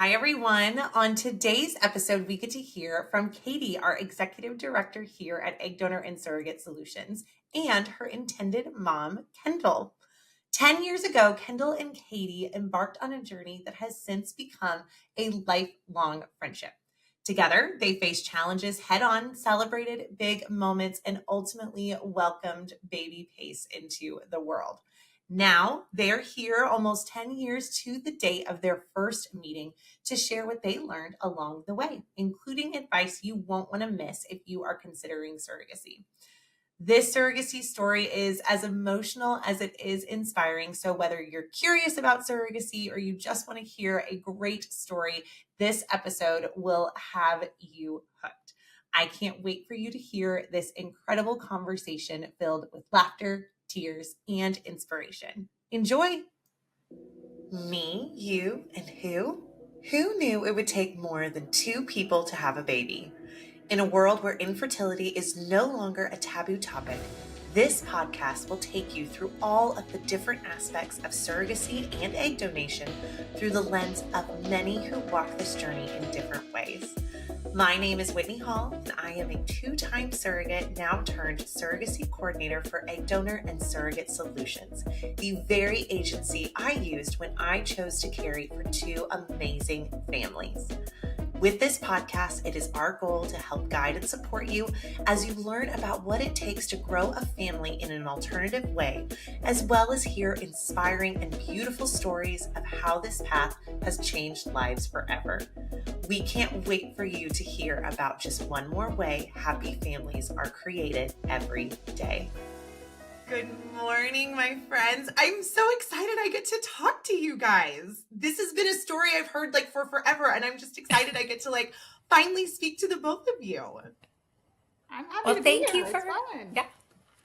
Hi, everyone. On today's episode, we get to hear from Katie, our executive director here at Egg Donor and Surrogate Solutions, and her intended mom, Kendall. 10 years ago, Kendall and Katie embarked on a journey that has since become a lifelong friendship. Together, they faced challenges head on, celebrated big moments, and ultimately welcomed baby Pace into the world. Now they are here almost 10 years to the date of their first meeting to share what they learned along the way, including advice you won't want to miss if you are considering surrogacy. This surrogacy story is as emotional as it is inspiring. So whether you're curious about surrogacy or you just want to hear a great story, this episode will have you hooked. I can't wait for you to hear this incredible conversation filled with laughter, tears, and inspiration. Enjoy. Me, you, and who? Who knew it would take more than two people to have a baby? In a world where infertility is no longer a taboo topic, this podcast will take you through all of the different aspects of surrogacy and egg donation through the lens of many who walk this journey in different ways. My name is Whitney Hall, and I am a two-time surrogate, now turned surrogacy coordinator for Egg Donor and Surrogate Solutions, the very agency I used when I chose to carry for two amazing families. With this podcast, it is our goal to help guide and support you as you learn about what it takes to grow a family in an alternative way, as well as hear inspiring and beautiful stories of how this path has changed lives forever. We can't wait for you to hear about just one more way happy families are created every day. Good morning, my friends. I'm so excited I get to talk to you guys. This has been a story I've heard for forever, and I'm just excited I get to finally speak to the both of you. I'm happy to be here. It's fun.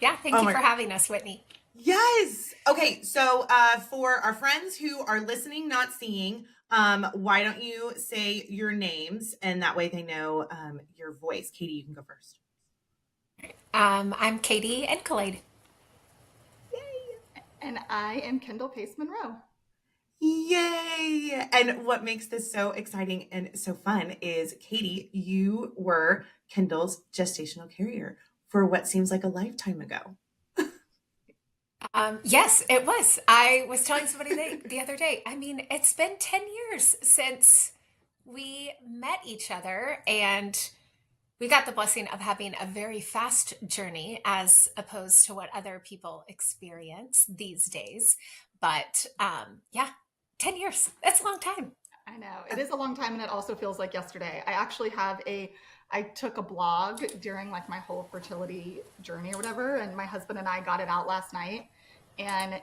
Thank you for having us, Whitney. Yes. Okay, so for our friends who are listening, not seeing, why don't you say your names, and that way they know your voice. Katie, you can go first. I'm Katie and Khalid. And I am Kendall Pace Monroe. Yay! And what makes this so exciting and so fun is, Katie, you were Kendall's gestational carrier for what seems like a lifetime ago. Yes, it was. I was telling somebody the other day, it's been 10 years since we met each other, and we got the blessing of having a very fast journey as opposed to what other people experience these days. But 10 years, that's a long time. I know. It is a long time, and it also feels like yesterday. I took a blog during my whole fertility journey or whatever, and my husband and I got it out last night. And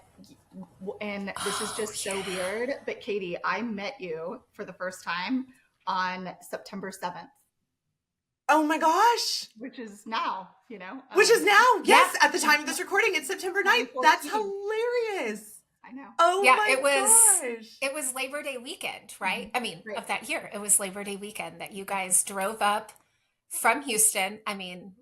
this is just so weird. But Katie, I met you for the first time on September 7th. Oh my gosh. Which is now, Which is now, yes. At the time of this recording, it's September 9th. That's hilarious. I know. Oh yeah, my gosh. It was Labor Day weekend, right? Right. Of that year. It was Labor Day weekend that you guys drove up from Houston,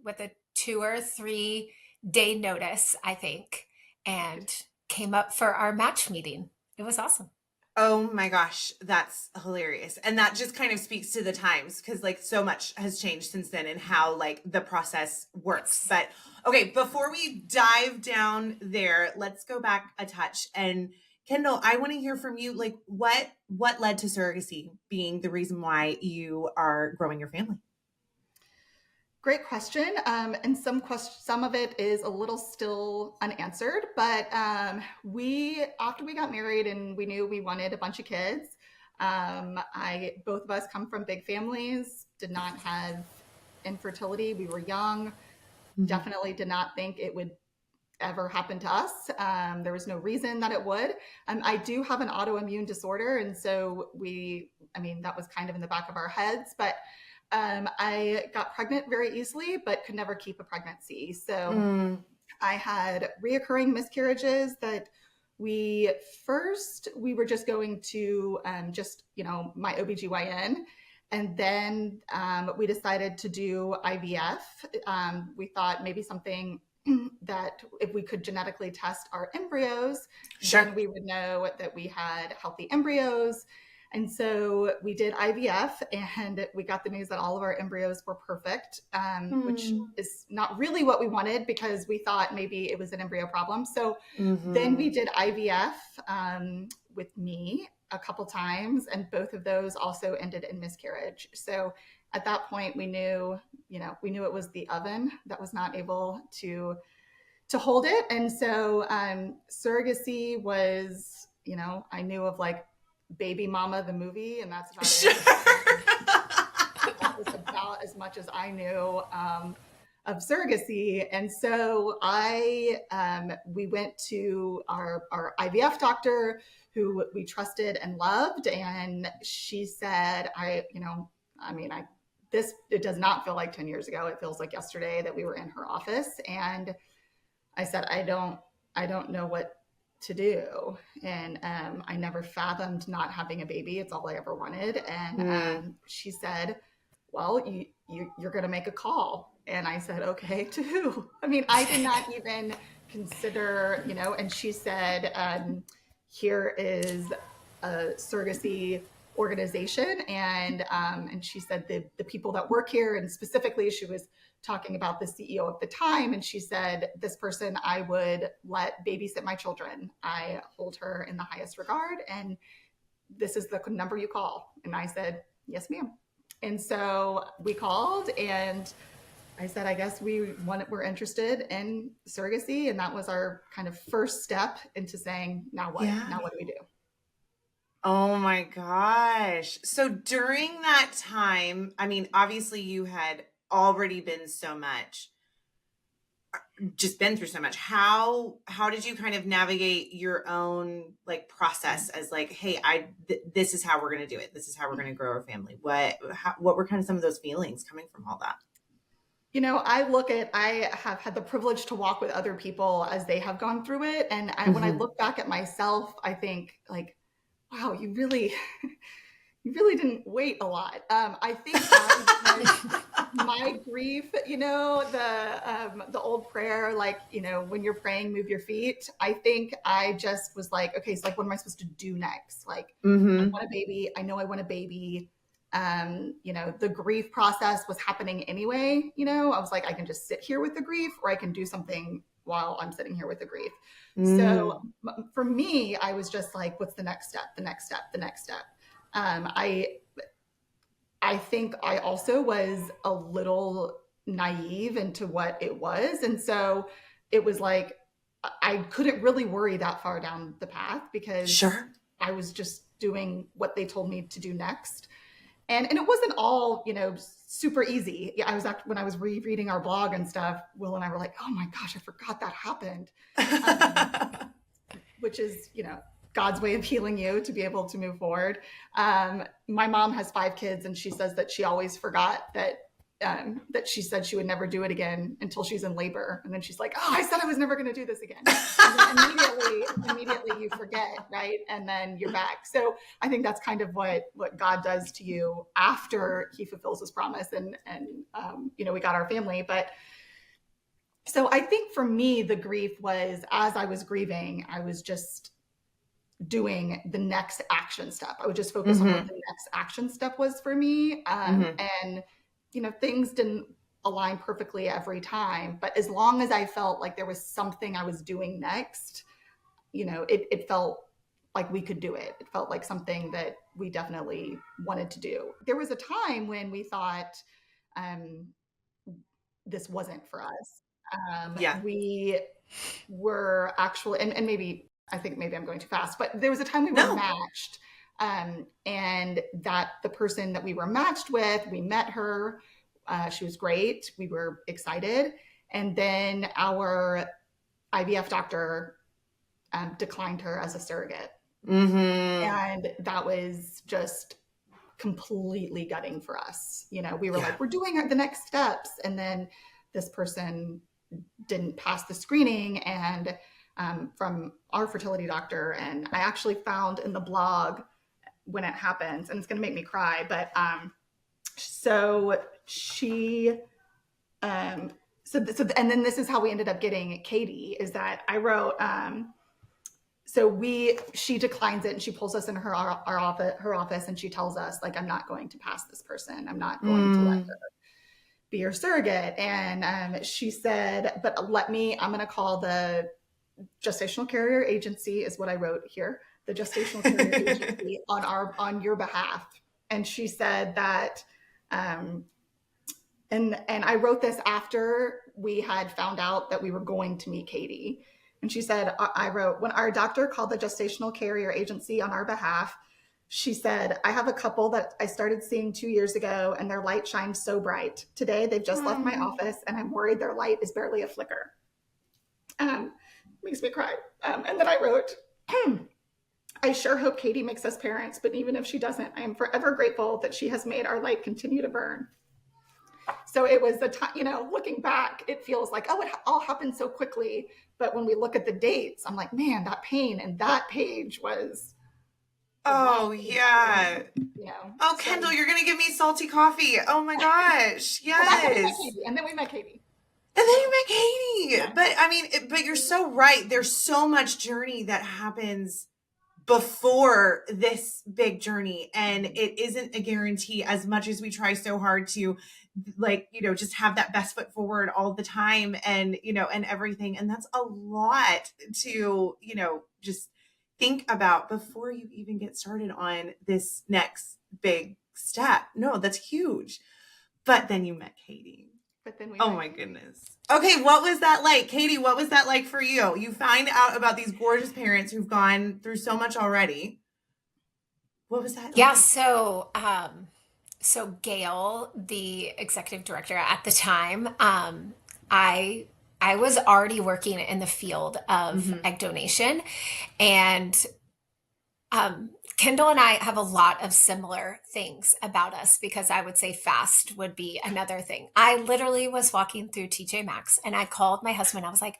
with a 2 or 3 day notice, I think, and came up for our match meeting. It was awesome. Oh my gosh, that's hilarious. And that just kind of speaks to the times, because so much has changed since then and how the process works. But okay, before we dive down there, let's go back a touch. And Kendall, I want to hear from you, what led to surrogacy being the reason why you are growing your family? Great question. And some of it is a little still unanswered, but after we got married and we knew we wanted a bunch of kids, both of us come from big families, did not have infertility. We were young, definitely did not think it would ever happen to us. There was no reason that it would. I do have an autoimmune disorder, and so that was kind of in the back of our heads, but I got pregnant very easily, but could never keep a pregnancy. So I had reoccurring miscarriages that we were just going to my OBGYN. And then we decided to do IVF. We thought maybe something that if we could genetically test our embryos, then we would know that we had healthy embryos. And so we did IVF, and we got the news that all of our embryos were perfect, which is not really what we wanted because we thought maybe it was an embryo problem. So then we did IVF with me a couple times, and both of those also ended in miscarriage. So at that point, we knew it was the oven that was not able to hold it. And so surrogacy was, I knew of like Baby Mama, the movie, and that's about it. That was about as much as I knew of surrogacy. And so we went to our IVF doctor who we trusted and loved. And she said, it does not feel like 10 years ago. It feels like yesterday that we were in her office. And I said, I don't know what to do. And I never fathomed not having a baby. It's all I ever wanted. And she said, well, you're going to make a call. And I said, okay, to who? I mean, I did not even consider, and she said, here is a surrogacy organization. And she said the people that work here, and specifically she was talking about the CEO at the time. And she said, this person I would let babysit my children. I hold her in the highest regard. And this is the number you call. And I said, yes, ma'am. And so we called and I said, I guess we're interested in surrogacy. And that was our kind of first step into saying, now what? Yeah. Now what do we do? Oh my gosh. So during that time, I mean, obviously you had already been through so much. How did you kind of navigate your own like process as like, hey, this is how we're going to do it. This is how we're going to grow our family. What were kind of some of those feelings coming from all that? I have had the privilege to walk with other people as they have gone through it. And when I look back at myself, I think like, wow, you really didn't wait a lot. I think my grief, the old prayer, like, when you're praying, move your feet. I think I just was like, okay, so like, what am I supposed to do next? Like, I want a baby. I know I want a baby. The grief process was happening anyway. I was like, I can just sit here with the grief, or I can do something while I'm sitting here with the grief. So for me, I was just like, what's the next step? The next step, the next step. I think I also was a little naive into what it was. And so it was like, I couldn't really worry that far down the path because I was just doing what they told me to do next. And it wasn't all, super easy. Yeah, when I was rereading our blog and stuff, Will and I were like, oh my gosh, I forgot that happened. Which is, God's way of healing you to be able to move forward. My mom has 5 kids, and she says that she always forgot that she said she would never do it again until she's in labor. And then she's like, oh, I said I was never going to do this again. And then immediately you forget, right? And then you're back. So I think that's kind of what God does to you after he fulfills his promise. And we got our family. But so I think for me, the grief was, as I was grieving, I was just doing the next action step. I would just focus on what the next action step was for me. And things didn't align perfectly every time, but as long as I felt like there was something I was doing next, it felt like we could do it. It felt like something that we definitely wanted to do. There was a time when we thought this wasn't for us. We were actually, and maybe I'm going too fast, but there was a time we were matched. And that the person that we were matched with, we met her. She was great. We were excited. And then our IVF doctor declined her as a surrogate. And that was just completely gutting for us. We were like, we're doing the next steps. And then this person didn't pass the screening and from our fertility doctor. And I actually found in the blog when it happens, and it's going to make me cry, but so she and then this is how we ended up getting Katie, is that I wrote she declines it, and she pulls us in her office, and she tells us, like, I'm not going to pass this person. I'm not going to let her be your surrogate. And she said, but I'm going to call the gestational carrier agency, is what I wrote here, the gestational carrier agency on your behalf. And she said that, and I wrote this after we had found out that we were going to meet Katie. And she said, I wrote, when our doctor called the gestational carrier agency on our behalf, she said, I have a couple that I started seeing 2 years ago, and their light shines so bright. Today, they've just left my office, and I'm worried their light is barely a flicker. Makes me cry. And then I wrote, I sure hope Katie makes us parents, but even if she doesn't, I am forever grateful that she has made our light continue to burn. So it was the time, looking back, it feels like, oh, it all happened so quickly. But when we look at the dates, I'm like, man, that pain and that page was. Oh, yeah. Oh, Kendall, you're going to give me salty coffee. Oh my gosh. Yes. And then we met Katie. And then you met Katie. Yeah. But I mean, but you're so right. There's so much journey that happens before this big journey. And it isn't a guarantee, as much as we try so hard to, like, just have that best foot forward all the time, and, and everything. And that's a lot to, just think about before you even get started on this next big step. No, that's huge. But then you met Katie. But then my goodness. Okay, what was that like? Katie, what was that like for you? You find out about these gorgeous parents who've gone through so much already. What was that like? Yeah, so Gail, the executive director at the time, I was already working in the field of egg donation, and Kendall and I have a lot of similar things about us, because I would say fast would be another thing. I literally was walking through TJ Maxx, and I called my husband. I was like,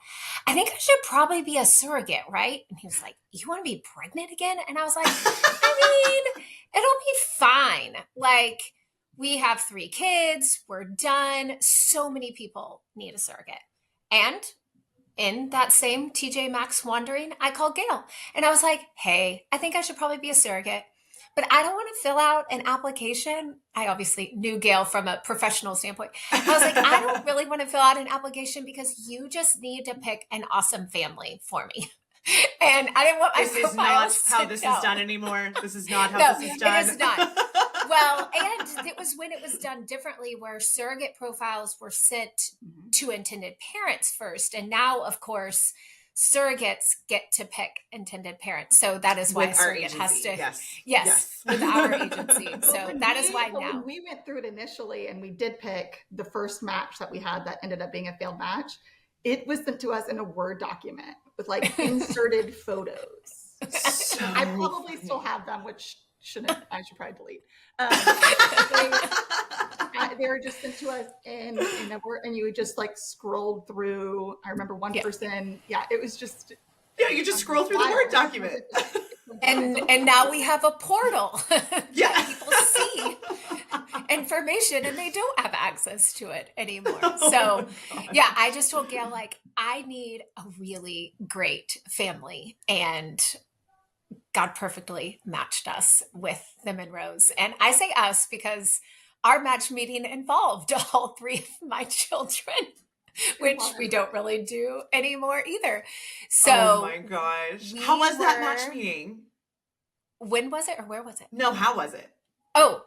I think I should probably be a surrogate, right? And he was like, you want to be pregnant again? And I was like, I mean, it'll be fine. Like, we have 3 kids. We're done. So many people need a surrogate. And in that same TJ Maxx wandering, I called Gail, and I was like, hey, I think I should probably be a surrogate, but I don't want to fill out an application. I obviously knew Gail from a professional standpoint. I was like, I don't really want to fill out an application, because you just need to pick an awesome family for me. And I didn't want my This is not how this is done anymore. This is not how this is done. It is not. Well, and it was when it was done differently, where surrogate profiles were sent to intended parents first. And now, of course, surrogates get to pick intended parents. So that is why a surrogate has to. Yes, with our agency. So that is why now. When we went through it initially, and we did pick the first match that we had that ended up being a failed match, it was sent to us in a Word document with like inserted photos. So I probably still have them, which I should probably delete. They were just sent to us in a Word, and you would just like scroll through. I remember one person. Yeah, it was just. Yeah, you just scroll through the Word document. And now we have a portal. Yeah. People see information, and they don't have access to it anymore. So yeah, I just told Gail, like, I need a really great family, and God perfectly matched us with the Monroes. And I say us because our match meeting involved all 3 of my children, which we don't really do anymore either. So, oh my gosh. How was that match meeting? When was it, or where was it? No, how was it? Oh,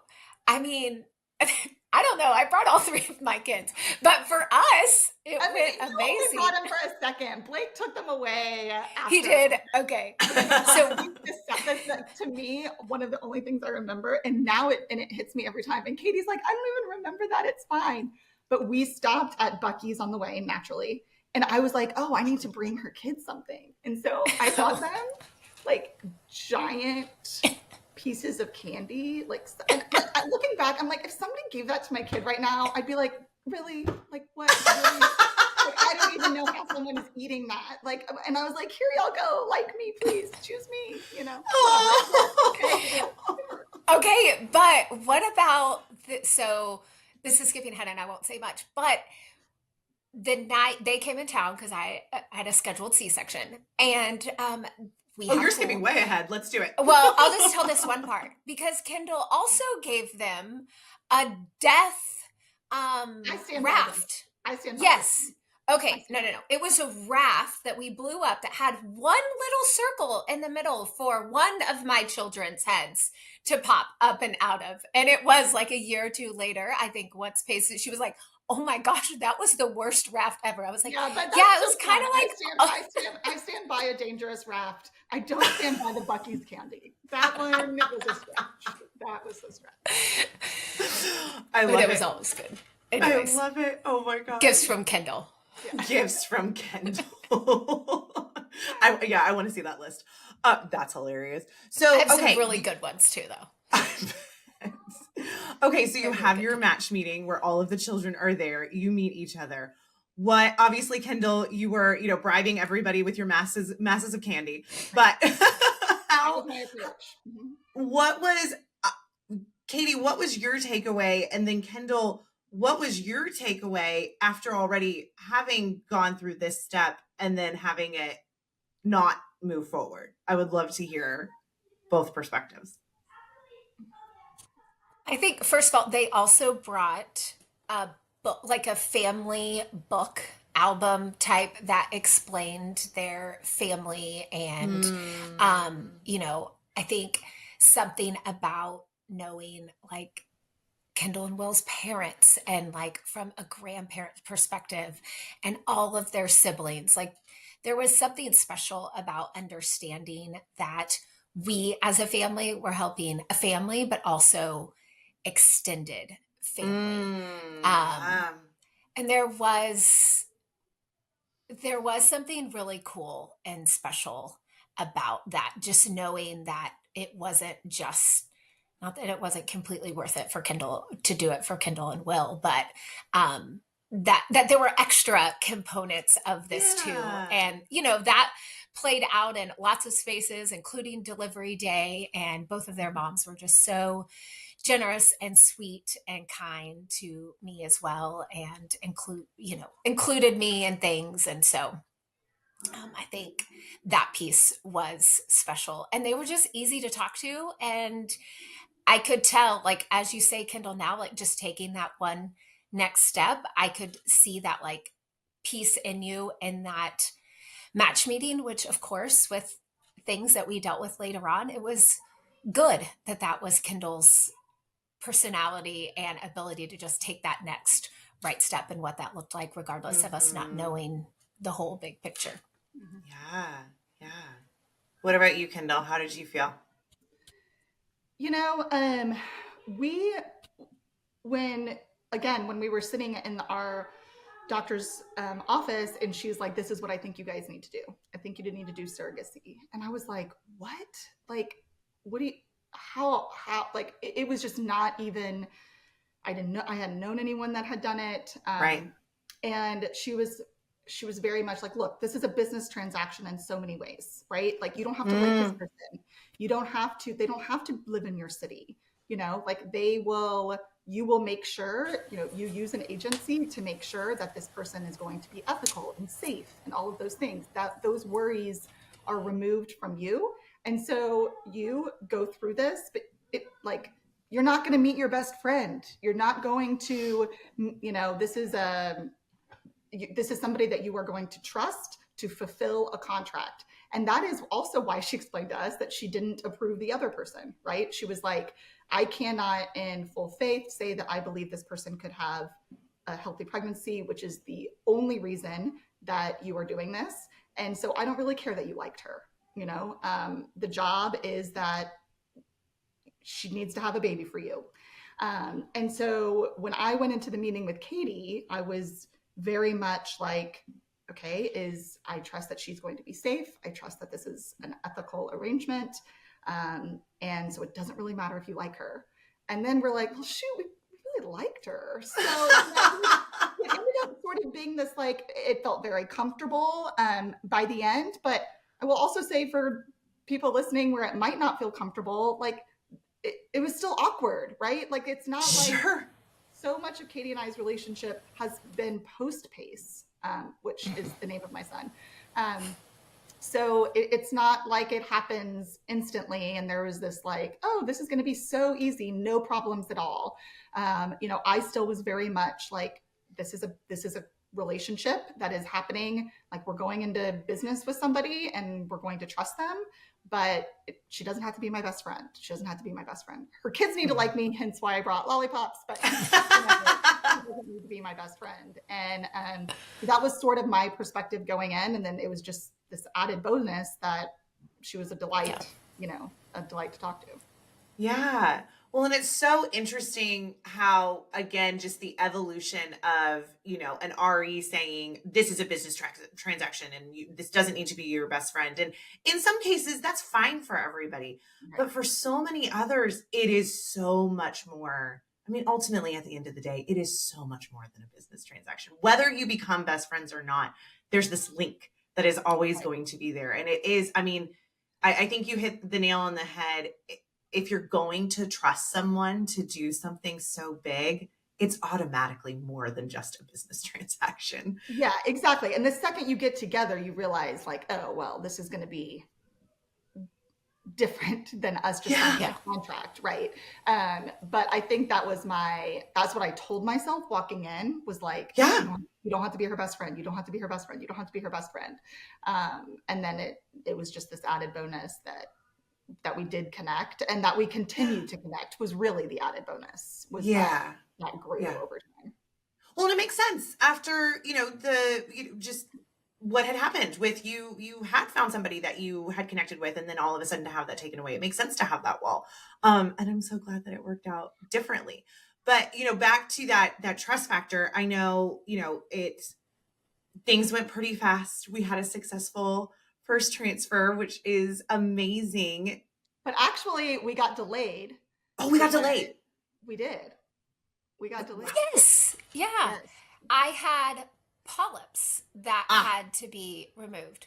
I mean, I don't know. I brought all 3 of my kids, but for us, it went amazing. We brought them for a second. Blake took them away. He did. Okay. So to me, one of the only things I remember, and now it hits me every time. And Katie's like, I don't even remember that. It's fine. But we stopped at Buc-ee's on the way, naturally. And I was like, oh, I need to bring her kids something. And so I bought them like giant pieces of candy. Like, and looking back, I'm like, if somebody gave that to my kid right now, I'd be like, really? Like, what? Really? Like, I don't even know how someone is eating that. Like, and I was like, here y'all go. Like me, please. Choose me, Okay, but what about, so this is skipping ahead and I won't say much, but the night they came in town, because I had a scheduled C-section, and we Oh, have you're to. skipping way ahead. Let's do it. Well, I'll just tell this one part because Kendall also gave them a death I stand by this. raft. I stand by Yes. this. Okay. No. It was a raft that we blew up that had one little circle in the middle for one of my children's heads to pop up and out of. And it was like a year or two later, I think once Pace, she was like, oh my gosh, that was the worst raft ever. I was like, Yeah, but that's yeah, it was still kind fun. of like, I stand by a dangerous raft. I don't stand by the Bucky's candy. That one was a stretch. That was a stretch. I love but it. it was always good. Anyways, I love it. Oh my God. gifts from Kendall. Yeah. Gifts from Kendall. I want to see that list. That's hilarious. So, I have okay. some really good ones too, though. Okay, so you have your match meeting where all of the children are there. You meet each other. What, obviously, Kendall, you were, bribing everybody with your masses of candy. But That was my approach. what was, Katie, what was your takeaway? And then Kendall, what was your takeaway after already having gone through this step and then having it not move forward? I would love to hear both perspectives. I think, first of all, they also brought a book, like a family book album type that explained their family and, I think something about knowing like Kendall and Will's parents and like from a grandparent perspective and all of their siblings. Like there was something special about understanding that we as a family were helping a family, but also extended family. And there was something really cool and special about that, just knowing that it wasn't just, not that it wasn't completely worth it for Kendall to do it for Kendall and Will, but that there were extra components of this too. And, that played out in lots of spaces, including delivery day. And both of their moms were just so generous and sweet and kind to me as well, and included me in things. And so I think that piece was special, and they were just easy to talk to. And I could tell, like, as you say, Kendall, now, like just taking that one next step, I could see that like piece in you in that match meeting, which of course, with things that we dealt with later on, it was good that was Kendall's personality and ability to just take that next right step and what that looked like, regardless of us not knowing the whole big picture. Yeah. What about you, Kendall? How did you feel? When we were sitting in our doctor's office, and she's like, this is what I think you guys need to do. I think you need to do surrogacy. And I was like, what? Like, what do you, how, like, it was just not even, I hadn't known anyone that had done it. Right. And she was very much like, look, this is a business transaction in so many ways, right? Like, you don't have to like this person. They don't have to live in your city, like you will make sure, you use an agency to make sure that this person is going to be ethical and safe and all of those things, that those worries are removed from you. And so you go through this, but you're not going to meet your best friend. You're not going to, this is somebody that you are going to trust to fulfill a contract. And that is also why she explained to us that she didn't approve the other person, right? She was like, I cannot in full faith say that I believe this person could have a healthy pregnancy, which is the only reason that you are doing this. And so I don't really care that you liked her. The job is that she needs to have a baby for you. And so when I went into the meeting with Katie, I was very much like, okay, I trust that she's going to be safe. I trust that this is an ethical arrangement. And so it doesn't really matter if you like her. And then we're like, well, shoot, we really liked her. So it ended up sort of being this, like, it felt very comfortable by the end. But I will also say, for people listening where it might not feel comfortable, like it was still awkward, right? Like, it's not like so much of Katie and I's relationship has been post-Pace, which is the name of my son. So it's not like it happens instantly and there was this like, oh, this is going to be so easy, no problems at all. I still was very much like, this is a relationship that is happening. Like, we're going into business with somebody and we're going to trust them, but she doesn't have to be my best friend. She doesn't have to be my best friend. Her kids need to like me, hence why I brought lollipops, but she doesn't need to be my best friend. And that was sort of my perspective going in. And then it was just this added bonus that she was a delight, a delight to talk to. Yeah. Well, and it's so interesting how, again, just the evolution of, an RE saying this is a business transaction and this doesn't need to be your best friend. And in some cases, that's fine for everybody. Right. But for so many others, it is so much more. I mean, ultimately, at the end of the day, it is so much more than a business transaction. Whether you become best friends or not, there's this link that is always going to be there. And it is, I think you hit the nail on the head. If you're going to trust someone to do something so big, it's automatically more than just a business transaction. Yeah, exactly. And the second you get together, you realize like, oh, well, this is going to be different than us just signing a contract, right? But I think that's what I told myself walking in, was like, you don't have to be her best friend. You don't have to be her best friend. You don't have to be her best friend. And then it was just this added bonus that we did connect, and that we continue to connect was really the added bonus. That grew over time. Well, and it makes sense after, just what had happened with you. You had found somebody that you had connected with, and then all of a sudden to have that taken away, it makes sense to have that wall. And I'm so glad that it worked out differently. But, back to that trust factor, I know, things went pretty fast. We had a successful first transfer, which is amazing. But actually, we got delayed. Oh, we got delayed. We did. We got delayed. Yes. Yeah. Yes. I had polyps that had to be removed.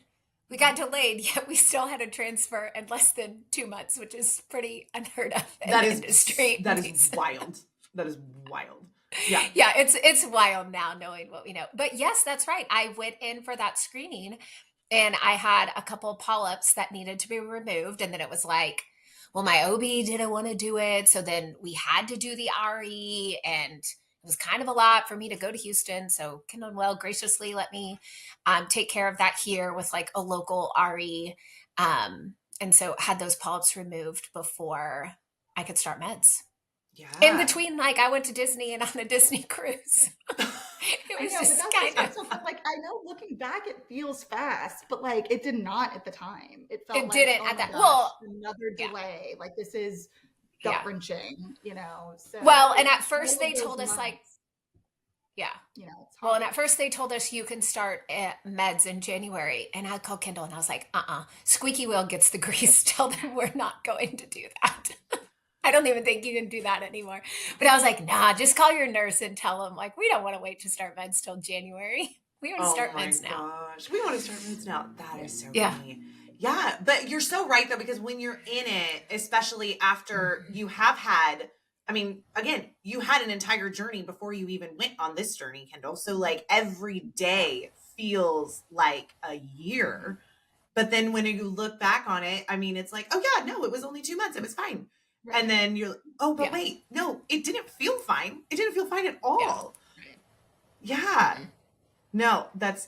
We got delayed, yet we still had a transfer in less than 2 months, which is pretty unheard of in the industry. That is wild. That is wild. Yeah. Yeah, it's wild now knowing what we know. But yes, that's right. I went in for that screening and I had a couple polyps that needed to be removed. And then it was like, well, my OB didn't want to do it. So then we had to do the RE, and it was kind of a lot for me to go to Houston. So Kendall and Well graciously let me take care of that here with like a local RE. And so had those polyps removed before I could start meds. Yeah. In between, like, I went to Disney and on a Disney cruise. It was just kind of like, I know looking back, it feels fast, but like it did not at the time. It felt like didn't at that. Well, another delay. Like, this is gut wrenching, So well, and at first they told us like, well, and at first they told us you can start meds in January, and I called Kendall and I was like, squeaky wheel gets the grease. Tell them we're not going to do that. I don't even think you can do that anymore. But I was like, nah, just call your nurse and tell them, like, we don't want to wait to start meds till January. We want to start meds now. We want to start meds now. That is so funny. Yeah, but you're so right, though, because when you're in it, especially after you have had, again, you had an entire journey before you even went on this journey, Kendall. So, like, every day feels like a year. But then when you look back on it, it's like, oh, yeah, no, it was only 2 months. It was fine. Right. And then you're, wait, no, it didn't feel fine. It didn't feel fine at all. Yeah. Mm-hmm. No, that's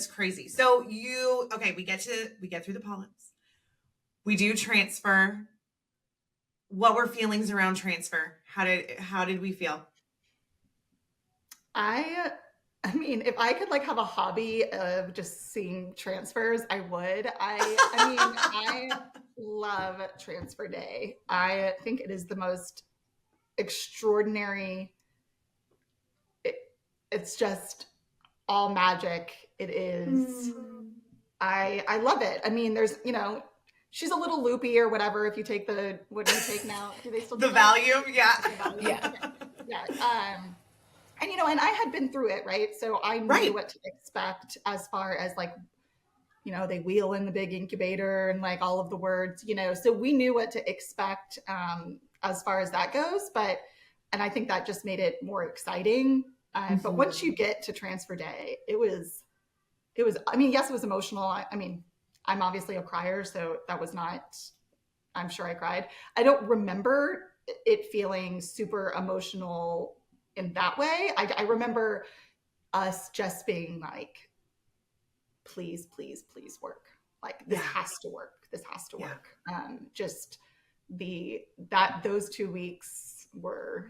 crazy. So we get through the polyps. We do transfer. What were feelings around transfer? How did we feel? If I could like have a hobby of just seeing transfers, I would. I love transfer day. I think it is the most extraordinary. It's just all magic. It is. I love it. There's, she's a little loopy or whatever. If you take what do you take now? Do they still the Valium? Yeah. Yeah. Yeah. And I had been through it, right? So I knew what to expect as far as like, they wheel in the big incubator and like all of the words, so we knew what to expect as far as that goes. And I think that just made it more exciting. But once you get to transfer day, it was, yes, it was emotional. I'm obviously a crier, so that was not, I'm sure I cried. I don't remember it feeling super emotional in that way. I remember us just being like, please, please, please work. Like this has to work. This has to work. Just those 2 weeks were,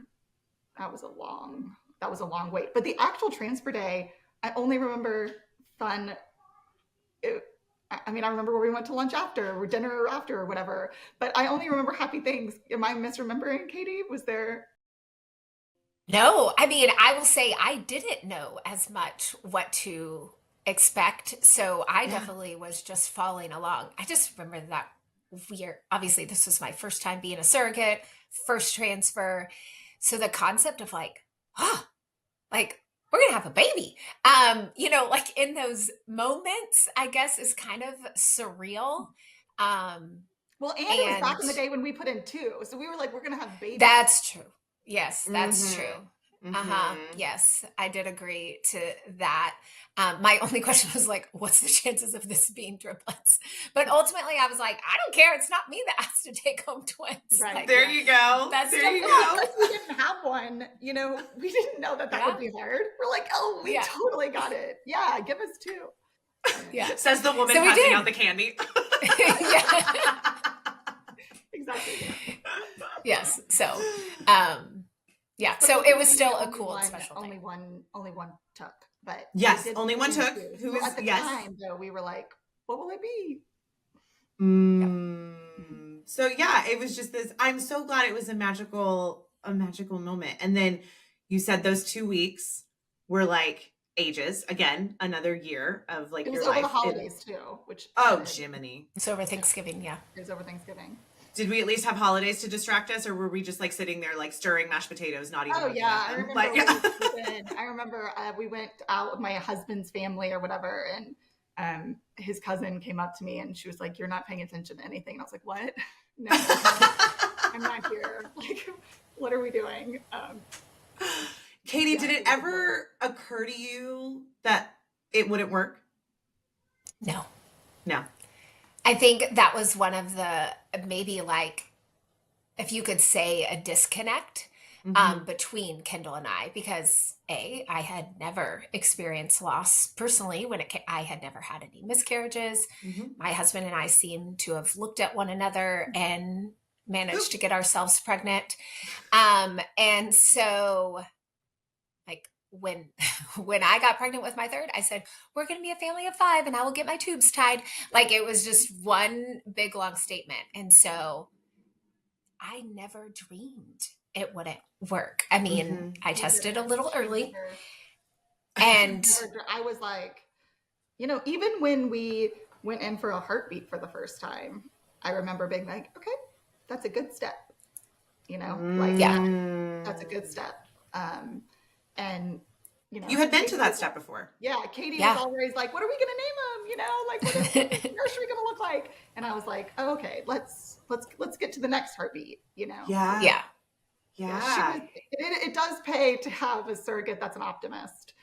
that was a long wait. But the actual transfer day, I only remember fun. I remember where we went to lunch after, or dinner after, or whatever. But I only remember happy things. Am I misremembering, Katie? Was there? No, I mean, I will say I didn't know as much what to expect. So I definitely was just following along. I just remember that obviously, this was my first time being a surrogate, first transfer. So the concept of like, like, we're gonna have a baby. Like in those moments, I guess is kind of surreal. Well, and it was back And in the day when we put in 2. So we were like, we're going to have babies. that's true. Yes, that's Mm-hmm. true. Mm-hmm. Yes, I did agree to that. My only question was like, what's the chances of this being triplets? But ultimately, I was like, I don't care. It's not me that has to take home twins. Right. Like, There you go. Best There of you luck. go. Because we didn't have one, we didn't know that would be hard. We're like, oh, we totally got it. Yeah, give us 2. Yeah. Says the woman passing out the candy. Exactly. Yes. So, so it was still a cool and special thing. Only one took, but yes, only one took. Who was at the time though? We were like, what will it be? So yeah, it was just this. I'm so glad it was a magical moment. And then you said those 2 weeks were like ages. Again, another year of like your life. It was over the holidays too, which Jiminy. It's over Thanksgiving. Yeah, it was over Thanksgiving. Did we at least have holidays to distract us, or were we just like sitting there like stirring mashed potatoes, not even? Oh yeah, I remember. I remember we went out with my husband's family or whatever, and his cousin came up to me and she was like, "You're not paying attention to anything." And I was like, "What? No, I'm not here. Like, what are we doing?" Katie, did it ever occur to you that it wouldn't work? No. I think that was one of the maybe like, if you could say, a disconnect between Kendall and I, because I had never experienced loss personally I had never had any miscarriages. My husband and I seemed to have looked at one another and managed to get ourselves pregnant. And so like when I got pregnant with my third, I said, we're going to be a family of 5 and I will get my tubes tied. Like it was just one big long statement. And so I never dreamed it wouldn't work. I mean, I tested a little early. And I was like, even when we went in for a heartbeat for the first time, I remember being like, okay, that's a good step. That's a good step. And you had been to that step before. Yeah, Katie was always like, what are we going to name him? Like, what is the nursery going to look like? And I was like, oh, okay, let's get to the next heartbeat. Yeah. It does pay to have a surrogate that's an optimist.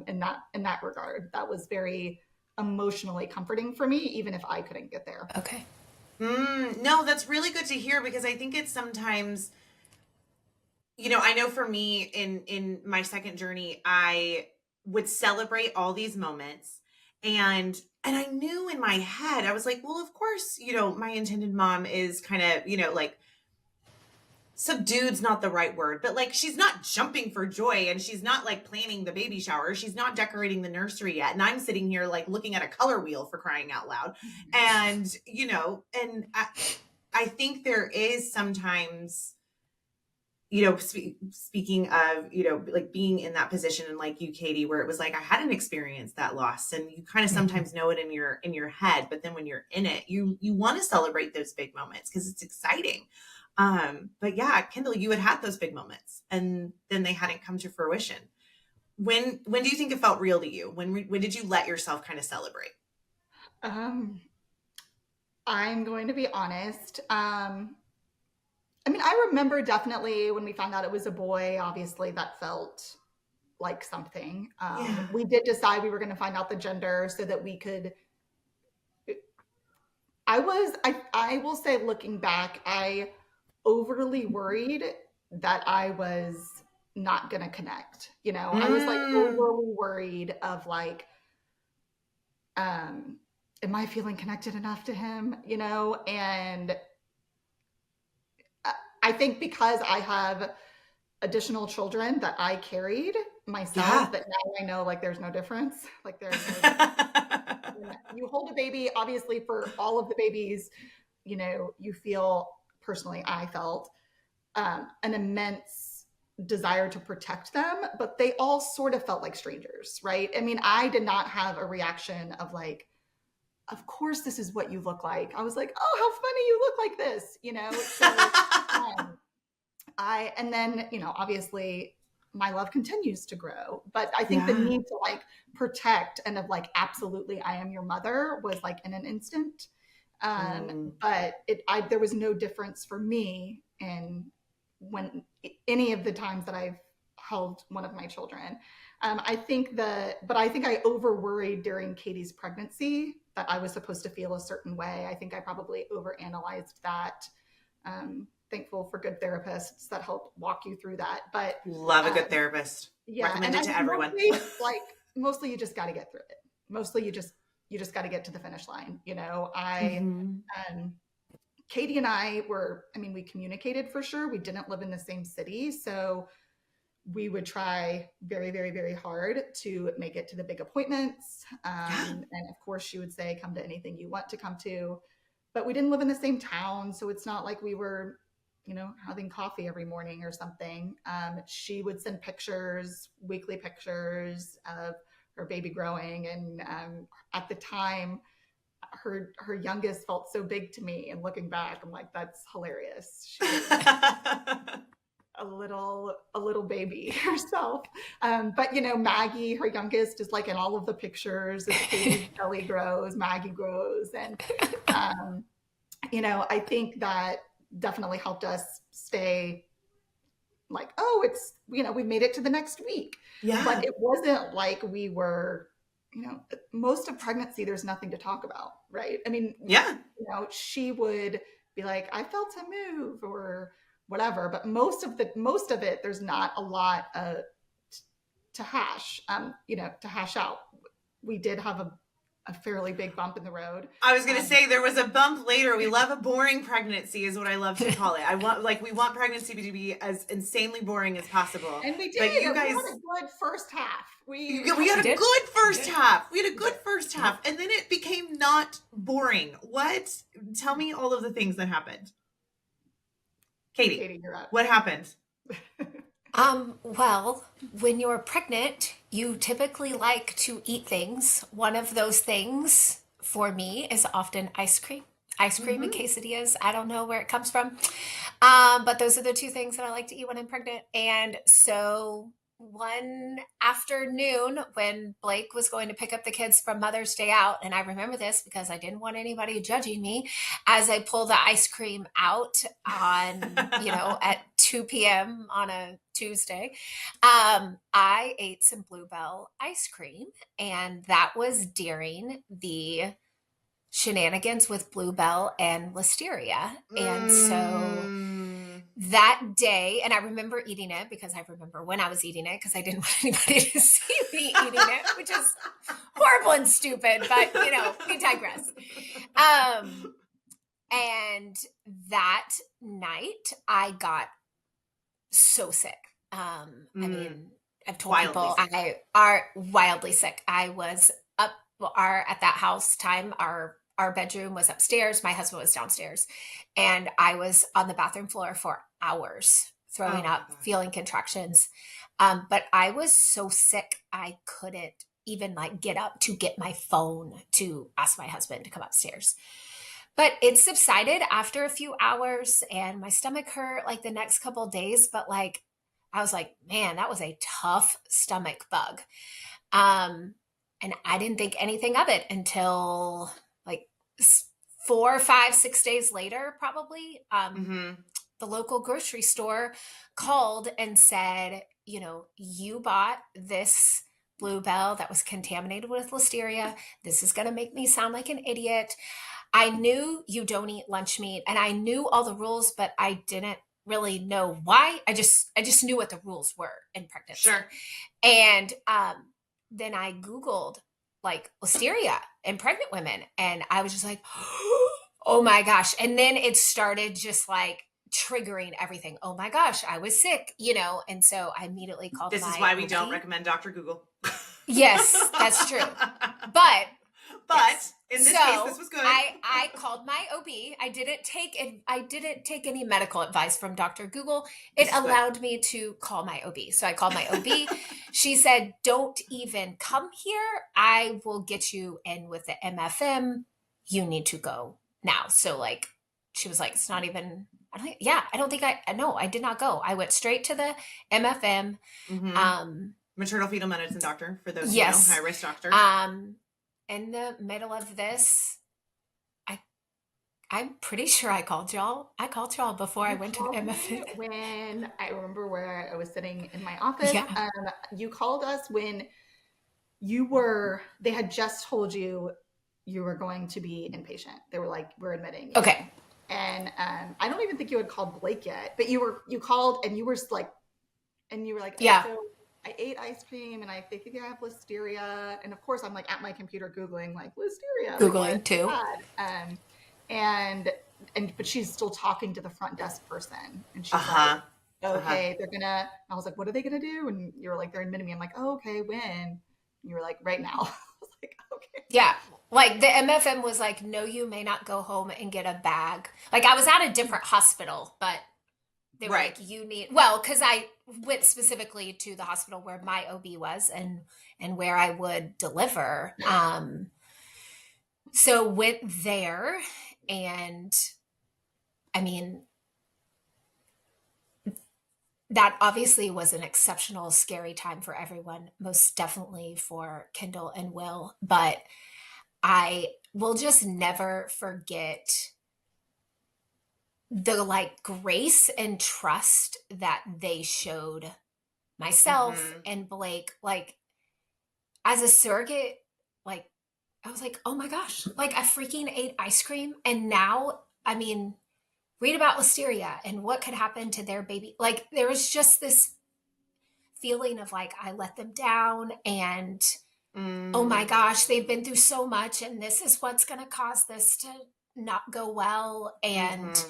In that regard, that was very emotionally comforting for me, even if I couldn't get there. Okay. No, that's really good to hear, because I think it's sometimes, I know for me in my second journey, I would celebrate all these moments, and I knew in my head, I was like, well, of course, my intended mom is kind of, like, subdued's not the right word, but like, she's not jumping for joy, and she's not like planning the baby shower. She's not decorating the nursery yet. And I'm sitting here like looking at a color wheel, for crying out loud. And, and I think there is sometimes, speaking of, like being in that position, and like you, Katie, where it was like, I hadn't experienced that loss, and you kind of sometimes know it in your head, but then when you're in it, you want to celebrate those big moments because it's exciting. But yeah, Kendall, you had those big moments, and then they hadn't come to fruition. When do you think it felt real to you? When did you let yourself kind of celebrate? I'm going to be honest. I remember definitely when we found out it was a boy, obviously that felt like something. We did decide we were going to find out the gender so that we could I will say, looking back, I overly worried that I was not going to connect. I was like Mm. overly worried of like, um, am I feeling connected enough to him? And I think because I have additional children that I carried myself, Yeah. that now I know like there's no difference. Like there's no difference. When you hold a baby, obviously for all of the babies, you feel, personally, I felt an immense desire to protect them, but they all sort of felt like strangers, right? I mean, I did not have a reaction of like, of course, this is what you look like. I was like, oh, how funny you look like this, So, and then, obviously my love continues to grow, but I think the Yeah. need to like protect and of like, absolutely, I am your mother was like in an instant. Mm. But there was no difference for me in when any of the times that I've held one of my children. But I think I over worried during Katie's pregnancy that I was supposed to feel a certain way. I think I probably over analyzed that. Thankful for good therapists that help walk you through that. But Love a good therapist. yeah, and Recommend I it to think everyone. mostly you just got to get through it. Mostly you just got to get to the finish line. Mhm. Um, Katie and I I mean, we communicated for sure. We didn't live in the same city. So we would try very, very, very hard to make it to the big appointments. Yeah. And of course, she would say, come to anything you want to come to. But we didn't live in the same town. So it's not like we were, having coffee every morning or something. She would send pictures, weekly pictures of her baby growing. And at the time, her youngest felt so big to me, and looking back I'm like, that's hilarious. She was a little baby herself. But Maggie, her youngest, is like in all of the pictures as Katie's belly grows, Maggie grows. And um, I think that definitely helped us stay like, oh, it's, we made it to the next week. But Yeah. it wasn't like we were, most of pregnancy, there's nothing to talk about, right? I mean, Yeah. she would be like, I felt a move or whatever, but most of it, there's not a lot to hash out. We did have a fairly big bump in the road. I was going to say there was a bump later. We love a boring pregnancy is what I love to call it. We want pregnancy to be as insanely boring as possible. And we did. But you guys, we had a good first half. we had a good first half. We had a good first half. And then it became not boring. What? Tell me all of the things that happened. Katie, You're up. what happened? Well, when you're pregnant, you typically like to eat things. One of those things for me is often ice cream. Ice cream and quesadillas. I don't know where it comes from. But those are the two things that I like to eat when I'm pregnant. And so one afternoon when Blake was going to pick up the kids from Mother's Day out, and I remember this because I didn't want anybody judging me as I pull the ice cream out at 2 p.m. on a Tuesday. I ate some Bluebell ice cream, and that was during the shenanigans with Bluebell and Listeria. And so that day, and I remember eating it because I remember when I was eating it because I didn't want anybody to see me eating it, which is horrible and stupid, but we digress. And that night I got so sick. I mean, I've told Wildly people sick. I are wildly sick. I was up at that house time, our bedroom was upstairs, my husband was downstairs, and I was on the bathroom floor for hours throwing up, feeling contractions. But I was so sick I couldn't even like get up to get my phone to ask my husband to come upstairs. But it subsided after a few hours, and my stomach hurt like the next couple of days. But like, I was like, man, that was a tough stomach bug. And I didn't think anything of it until like 4, 5, 6 days later, probably. The local grocery store called and said, you bought this Bluebell that was contaminated with Listeria. This is going to make me sound like an idiot. I knew you don't eat lunch meat, and I knew all the rules, but I didn't really know why. I just knew what the rules were in pregnancy. Sure. And then I Googled like listeria in pregnant women, and I was just like, oh my gosh. And then it started just like triggering everything. Oh my gosh, I was sick, and so I immediately called This my is why we OB. don't recommend Dr. Google. Yes, that's true. But yes. In this So case, this was good. I called my OB. I didn't take any medical advice from Dr. Google. It This is good. allowed me to call my OB. So I called my OB. She said, "Don't even come here. I will get you in with the MFM. You need to go now." So like she was like, "It's not even." I don't think no, I did not go. I went straight to the MFM. Mhm. Maternal fetal medicine doctor, for those Yes. who know, high risk doctor. In the middle of this, I'm pretty sure I called y'all. I called y'all before I went to the Called me MFM. when I remember where I was sitting in my office. Yeah. You called us when they had just told you you were going to be inpatient. They were like, we're admitting you. Okay. And I don't even think you had called Blake yet, but you called and you were like, Yeah. So I ate ice cream and I think I have listeria. And of course I'm like at my computer Googling like listeria. Googling too. But she's still talking to the front desk person. And she's like, okay, they're gonna, I was like, what are they gonna do? And you were like, they're admitting me. I'm like, oh, okay, when? And you were like, right now. I was like, okay. Yeah. Like the MFM was like, no, you may not go home and get a bag. Like I was at a different hospital, but they were like, you need, because I went specifically to the hospital where my OB was and where I would deliver. So went there, and I mean, that obviously was an exceptional, scary time for everyone, most definitely for Kendall and Will. But I will just never forget the like grace and trust that they showed myself and Blake. Like as a surrogate, like I was like, oh my gosh, like I freaking ate ice cream. And now, I mean, read about listeria and what could happen to their baby. Like there was just this feeling of like I let them down, and oh my gosh, they've been through so much, and this is what's going to cause this to not go well. And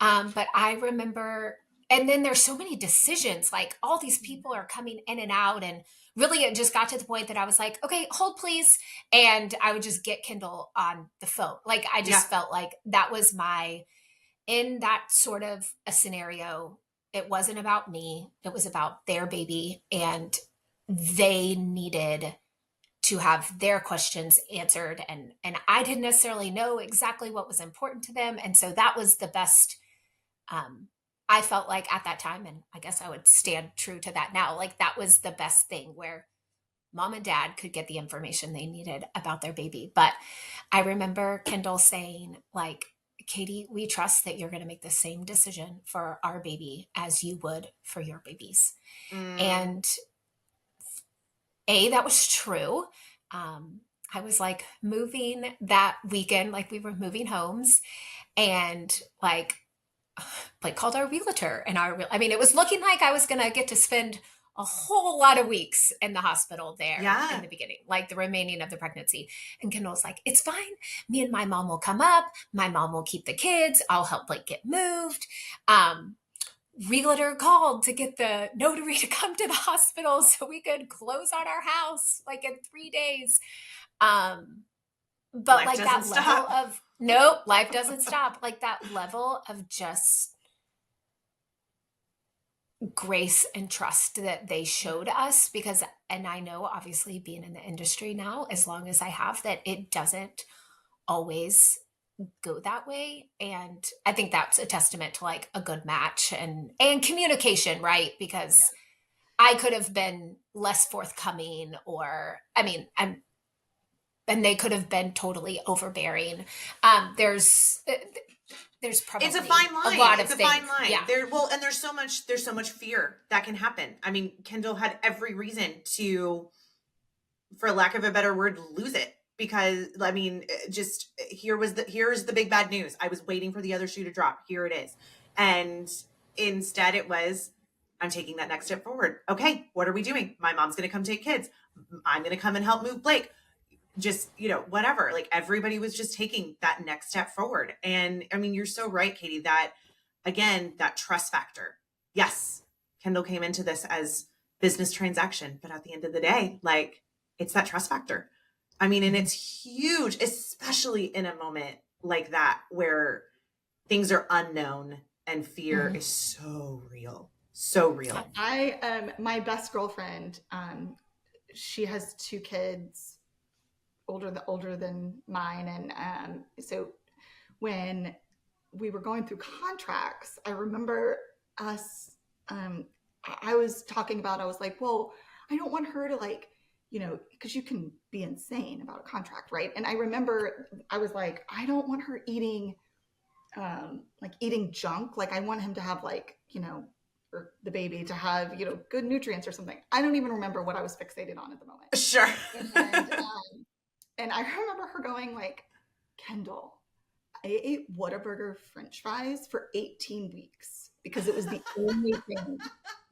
but I remember, and then there's so many decisions, like all these people are coming in and out, and really it just got to the point that I was like, okay, hold please. And I would just get Kendall on the phone. Like I just felt like that was in that sort of a scenario, it wasn't about me. It was about their baby, and they needed to have their questions answered. And I didn't necessarily know exactly what was important to them. And so that was the best, I felt like at that time, and I guess I would stand true to that now. Like that was the best thing where mom and dad could get the information they needed about their baby. But I remember Kendall saying like, Katie, we trust that you're going to make the same decision for our baby as you would for your babies. And that was true. I was like moving that weekend, like we were moving homes, and like called our realtor, and it was looking like I was going to get to spend a whole lot of weeks in the hospital there in the beginning, like the remaining of the pregnancy. And Kendall was like, it's fine. Me and my mom will come up. My mom will keep the kids. I'll help get moved. Realtor called to get the notary to come to the hospital so we could close on our house in 3 days. But life that level of, nope, life doesn't stop. Like that level of just grace and trust that they showed us, because, and I know obviously being in the industry now, as long as I have, that it doesn't always go that way. And I think that's a testament to a good match and communication, right? Because I could have been less forthcoming, or and they could have been totally overbearing. There's probably it's a fine line. A lot it's of a things. fine line. Yeah. And there's so much fear that can happen. I mean, Kendall had every reason to, for lack of a better word, lose it. because I mean, just here's the big bad news. I was waiting for the other shoe to drop. Here it is. And instead it was, I'm taking that next step forward. Okay, what are we doing? My mom's going to come take kids. I'm going to come and help move Blake. Just, whatever. Like everybody was just taking that next step forward. And I mean, you're so right, Katie, that again, that trust factor. Yes, Kendall came into this as business transaction, but at the end of the day, like it's that trust factor. I mean, and it's huge, especially in a moment like that where things are unknown and fear is so real. So real. My best girlfriend, she has 2 kids older than mine. And so when we were going through contracts, I remember us, I was talking about, I was like, well, I don't want her to like, because you can be insane about a contract, right? And I remember I was like, I don't want her eating junk. Like I want him to have like, or the baby to have, good nutrients or something. I don't even remember what I was fixated on at the moment. Sure. And I remember her going like, Kendall, I ate Whataburger French fries for 18 weeks because it was the only thing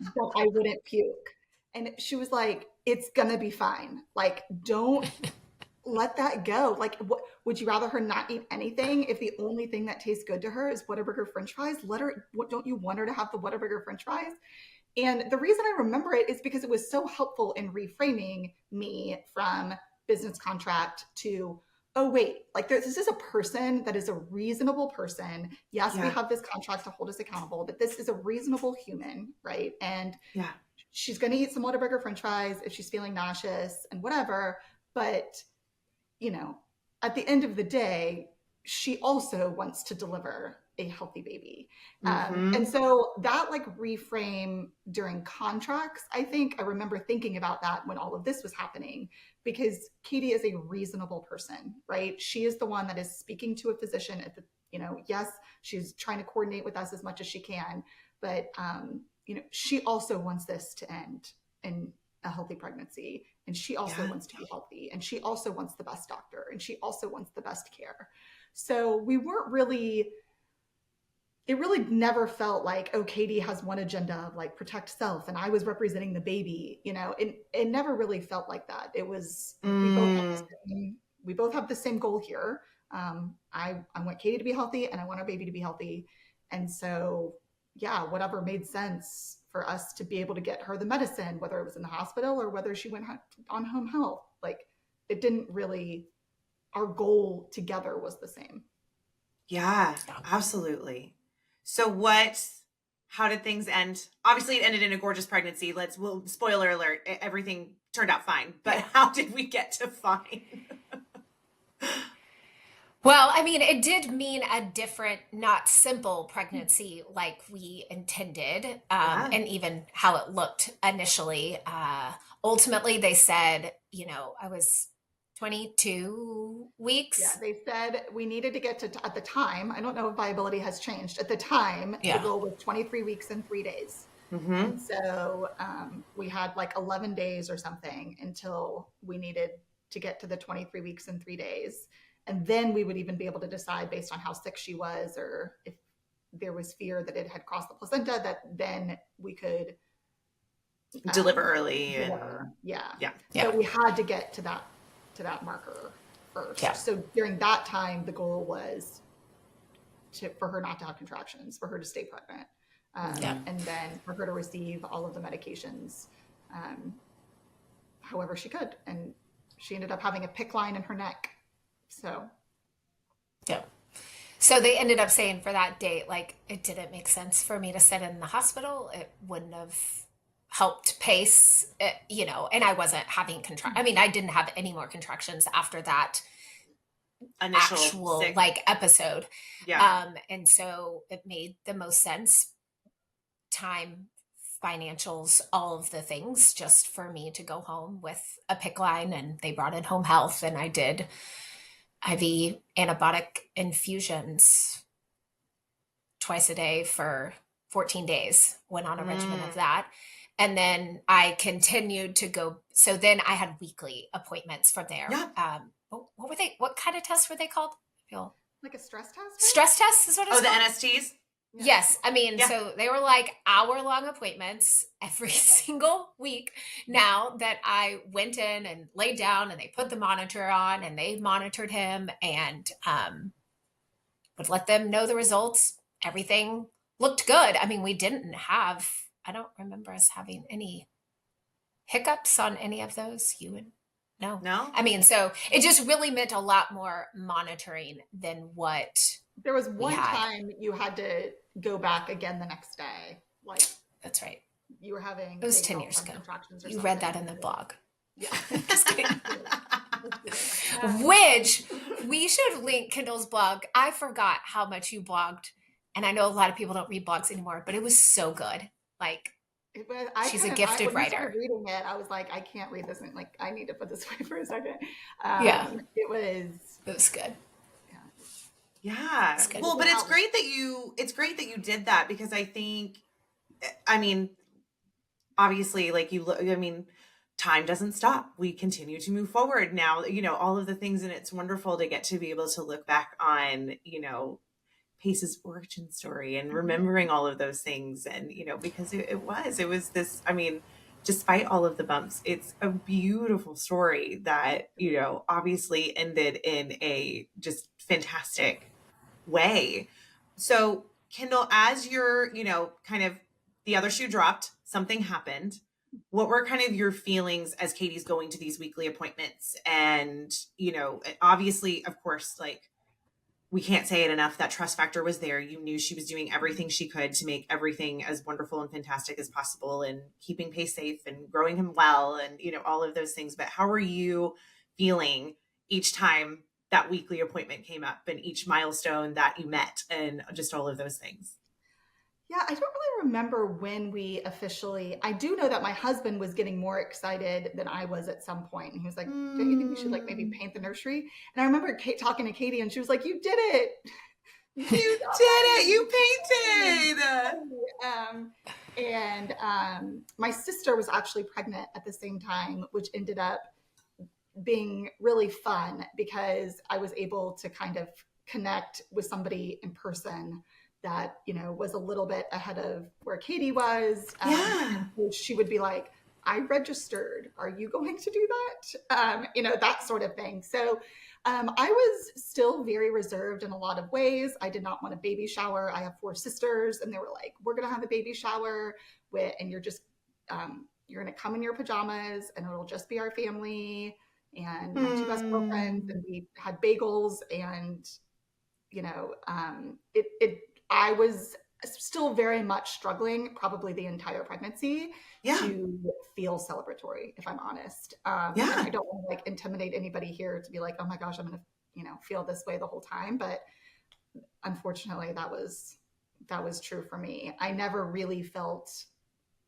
that I wouldn't puke. And she was like, it's gonna be fine. Like, don't let that go. Like, what would you rather her not eat anything if the only thing that tastes good to her is Whataburger French fries? Don't you want her to have the Whataburger French fries? And the reason I remember it is because it was so helpful in reframing me from business contract to, oh, wait, like this is a person that is a reasonable person. Yes, we have this contract to hold us accountable, but this is a reasonable human, right? And she's going to eat some Whataburger French fries if she's feeling nauseous and whatever. But, at the end of the day, she also wants to deliver a healthy baby. And so that like reframe during contracts, I think I remember thinking about that when all of this was happening, because Katie is a reasonable person, right? She is the one that is speaking to a physician at the, yes, she's trying to coordinate with us as much as she can, but, she also wants this to end in a healthy pregnancy. And she also wants to be healthy. And she also wants the best doctor. And she also wants the best care. So we weren't really, it really never felt like, oh, Katie has one agenda of like protect self and I was representing the baby. It never really felt like that. It was, we both have the same goal here. I want Katie to be healthy and I want our baby to be healthy. And so, whatever made sense for us to be able to get her the medicine, whether it was in the hospital or whether she went on home health, like it didn't really, our goal together was the same. Yeah, absolutely. So how did things end? Obviously it ended in a gorgeous pregnancy. Spoiler alert, everything turned out fine, but how did we get to fine? Well, I mean, it did mean a different, not simple pregnancy like we intended, and even how it looked initially. Ultimately, they said, I was 22 weeks. Yeah, they said we needed to get to, at the time, I don't know if viability has changed. At the time, the goal was 23 weeks and 3 days. And so we had like 11 days or something until we needed to get to the 23 weeks and 3 days. And then we would even be able to decide based on how sick she was, or if there was fear that it had crossed the placenta, that then we could deliver early. So we had to get to that marker first. So during that time, the goal was for her not to have contractions, for her to stay pregnant, and then for her to receive all of the medications however she could. And she ended up having a PICC line in her neck. So they ended up saying for that date, like, it didn't make sense for me to sit in the hospital. It wouldn't have helped pace, and I wasn't having I mean, I didn't have any more contractions after that actual like episode. And so it made the most sense, time, financials, all of the things, just for me to go home with a PICC line. And they brought in home health, and I did IV antibiotic infusions twice a day for 14 days, went on a regimen of that. And then I continued to go. So then I had weekly appointments from there. what were they? What kind of tests were they called? I feel Like a stress test? stress tests is what it's Oh, the called. NSTs? Yeah. Yes, I mean, Yeah. so they were like hour-long appointments every single week. Now that I went in and laid down, and they put the monitor on, and they monitored him, and would let them know the results. Everything looked good. I mean, we didn't have. I don't remember us having any hiccups on any of those. You would no. No? I mean, so it just really meant a lot more monitoring than what There was we one had. time you had to go back again the next day. Like That's right. you were having It was big 10 years outcome ago. contractions or You something. read that in the blog. Yeah. Just kidding. Which we should link Kendall's blog. I forgot how much you blogged. And I know a lot of people don't read blogs anymore, but it was so good. Like, It was, she's a gifted when you started writer. reading it, I was like, I can't read this. And like, I need to put this away for a second. Yeah. It was. It was good. Yeah. It's good. Well, but it's great that you did that, because I think, I mean, obviously, like you look, I mean, time doesn't stop. We continue to move forward now, all of the things, and it's wonderful to get to be able to look back on, Pace's origin story and remembering all of those things. And, because it was this, I mean, despite all of the bumps, it's a beautiful story that, obviously ended in a just fantastic way. So, Kendall, as you're, kind of the other shoe dropped, something happened. What were kind of your feelings as Katie's going to these weekly appointments? And, obviously, of course, like, we can't say it enough, that trust factor was there. You knew she was doing everything she could to make everything as wonderful and fantastic as possible, and keeping Pace safe and growing him well, and, all of those things. But how are you feeling each time that weekly appointment came up, and each milestone that you met, and just all of those things? Yeah, I don't really remember when we officially. I do know that my husband was getting more excited than I was at some point, and he was like, "Don't you think we should like maybe paint the nursery?" And I remember talking to Katie, and she was like, "You did it! You did it! You painted!" My sister was actually pregnant at the same time, which ended up being really fun because I was able to kind of connect with somebody in person that, was a little bit ahead of where Katie was. Yeah. She would be like, I registered. Are you going to do that? That sort of thing. So I was still very reserved in a lot of ways. I did not want a baby shower. I have 4 sisters, and they were like, we're going to have a baby shower and you're just, you're going to come in your pajamas, and it'll just be our family and my 2 best girlfriends. And we had bagels, and, I was still very much struggling, probably the entire pregnancy, to feel celebratory, if I'm honest. And I don't want to like intimidate anybody here to be like, oh my gosh, I'm going to, feel this way the whole time. But unfortunately, that was true for me. I never really felt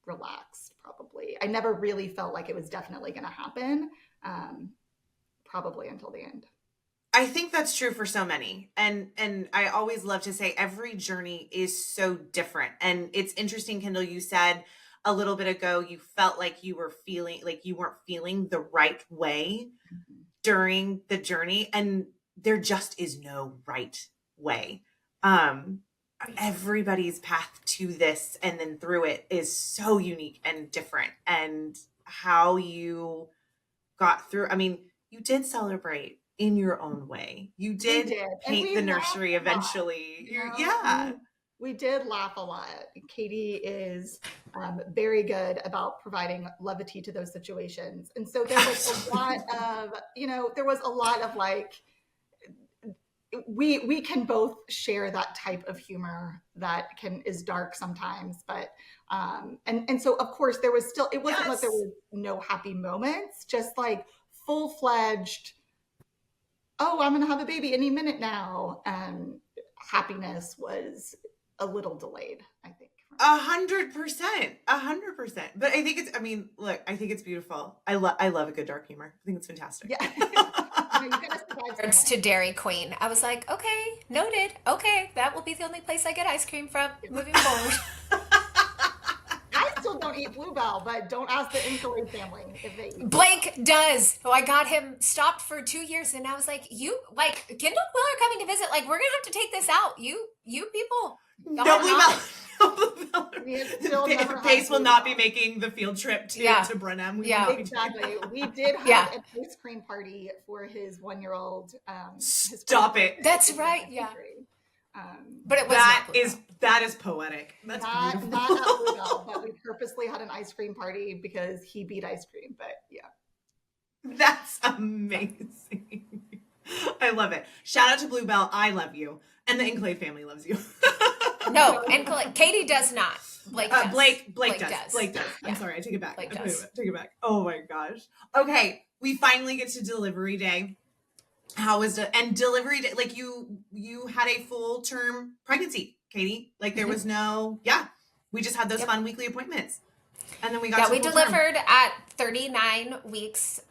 relaxed, probably. I never really felt like it was definitely going to happen, probably until the end. I think that's true for so many. And I always love to say every journey is so different. And it's interesting, Kendall, you said a little bit ago, you felt like you were feeling like you weren't feeling the right way during the journey. And there just is no right way. Everybody's path to this and then through it is so unique and different. And how you got through, I mean, you did celebrate in your own way. You did paint the nursery eventually. We did laugh a lot. Katie is very good about providing levity to those situations. And so there was a lot of, like, we can both share that type of humor that is dark sometimes, but and so of course there was still, it wasn't like there was no happy moments, just like full-fledged, oh, I'm gonna have a baby any minute now, and happiness was a little delayed, I think. 100%. But I think I think it's beautiful. I love a good dark humor. I think it's fantastic. Yeah. Words to Dairy Queen. I was like, okay, noted. Okay, that will be the only place I get ice cream from moving forward. I still don't eat bluebell, but don't ask the Incolade family if they eat Blake does. So I got him stopped for 2 years, and I was like, "You like Kendall and Will are coming to visit. Like, we're gonna have to take this out. You people, No y'all are bluebell. not." No bluebell. We have still never had Pace will not be bluebell. making the field trip to Yeah. Brenham. We Yeah. will not be doing Exactly. that. We did have Yeah. an ice cream party for his 1-year-old. His Stop first it. birthday That's in right, second yeah. grade. But it was That is poetic. That's not beautiful. at Bluebell, but we purposely had an ice cream party because he beat ice cream. But yeah. That's amazing. I love it. Shout out to Bluebell. I love you. And the Inclade family loves you. No, and Katie does not. Blake does. Blake does. Blake does. I'm Yeah. sorry. I take it back. Blake Take does. it back. Oh my gosh. Okay. We finally get to delivery day. How was it? And delivery day, like you had a full term pregnancy, Katie. Like there was no, we just had those fun weekly appointments. And then we got we delivered at 39 weeks.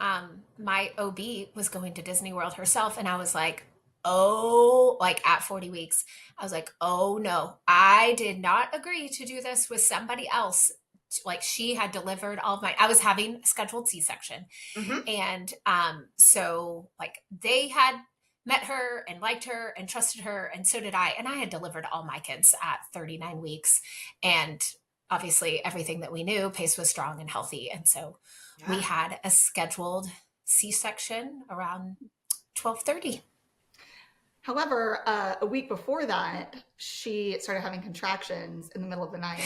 My OB was going to Disney World herself, and I was like, at 40 weeks, I was like, oh no, I did not agree to do this with somebody else. Like she had delivered all of I was having a scheduled C-section. Mm-hmm. And so like they had met her and liked her and trusted her, and so did I. And I had delivered all my kids at 39 weeks. And obviously everything that we knew, Pace was strong and healthy. And so we had a scheduled C-section around 12:30. However, a week before that, she started having contractions in the middle of the night.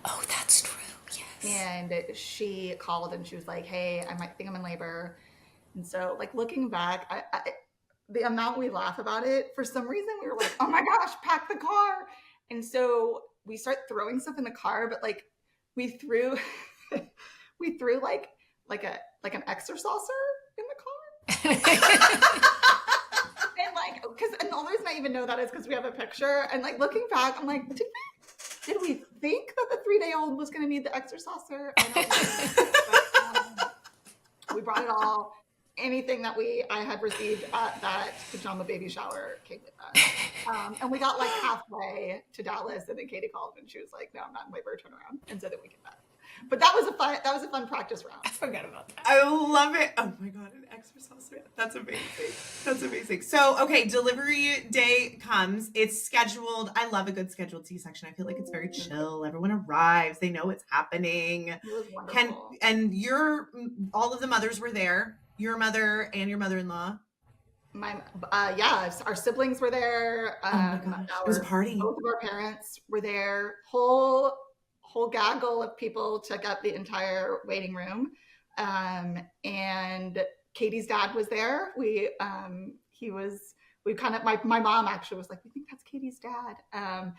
Oh, that's true. Yes. And she called and she was like, hey, I might think I'm in labor. And so like looking back, the amount we laugh about it, for some reason we were like, oh my gosh, pack the car. And so we start throwing stuff in the car, but like we threw like an extra saucer in the car. And the reason I even know that is because we have a picture. And like looking back, I'm like, did we think that the 3-day-old was going to need the extra saucer? I don't know. But, we brought it all. Anything that I had received at that pajama baby shower came with that. And we got like halfway to Dallas, and then Katie called and she was like, "No, I'm not in labor. Turn around." And so then we came back. But that was a fun practice round. I forgot about that. I love it. Oh my god, an extra saucer. That's amazing. That's amazing. So, okay, delivery day comes. It's scheduled. I love a good scheduled C-section. I feel like it's very chill. Everyone arrives. They know what's happening. It was wonderful. And all of the mothers were there. Your mother and your mother-in-law. Our siblings were there. Oh my gosh, it was a party. Both of our parents were there. Whole gaggle of people took up the entire waiting room. And Katie's dad was there. My mom actually was like, we think that's Katie's dad. And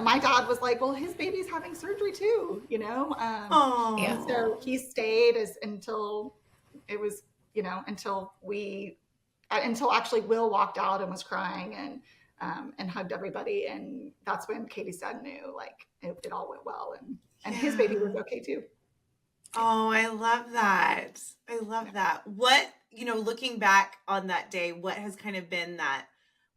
my dad was like, well, his baby's having surgery too, So he stayed until it was, until actually Will walked out and was crying and hugged everybody. And that's when Katie's dad knew like it all went well. And his baby was okay too. Oh, I love that. I love that. What, looking back on that day, what has kind of been that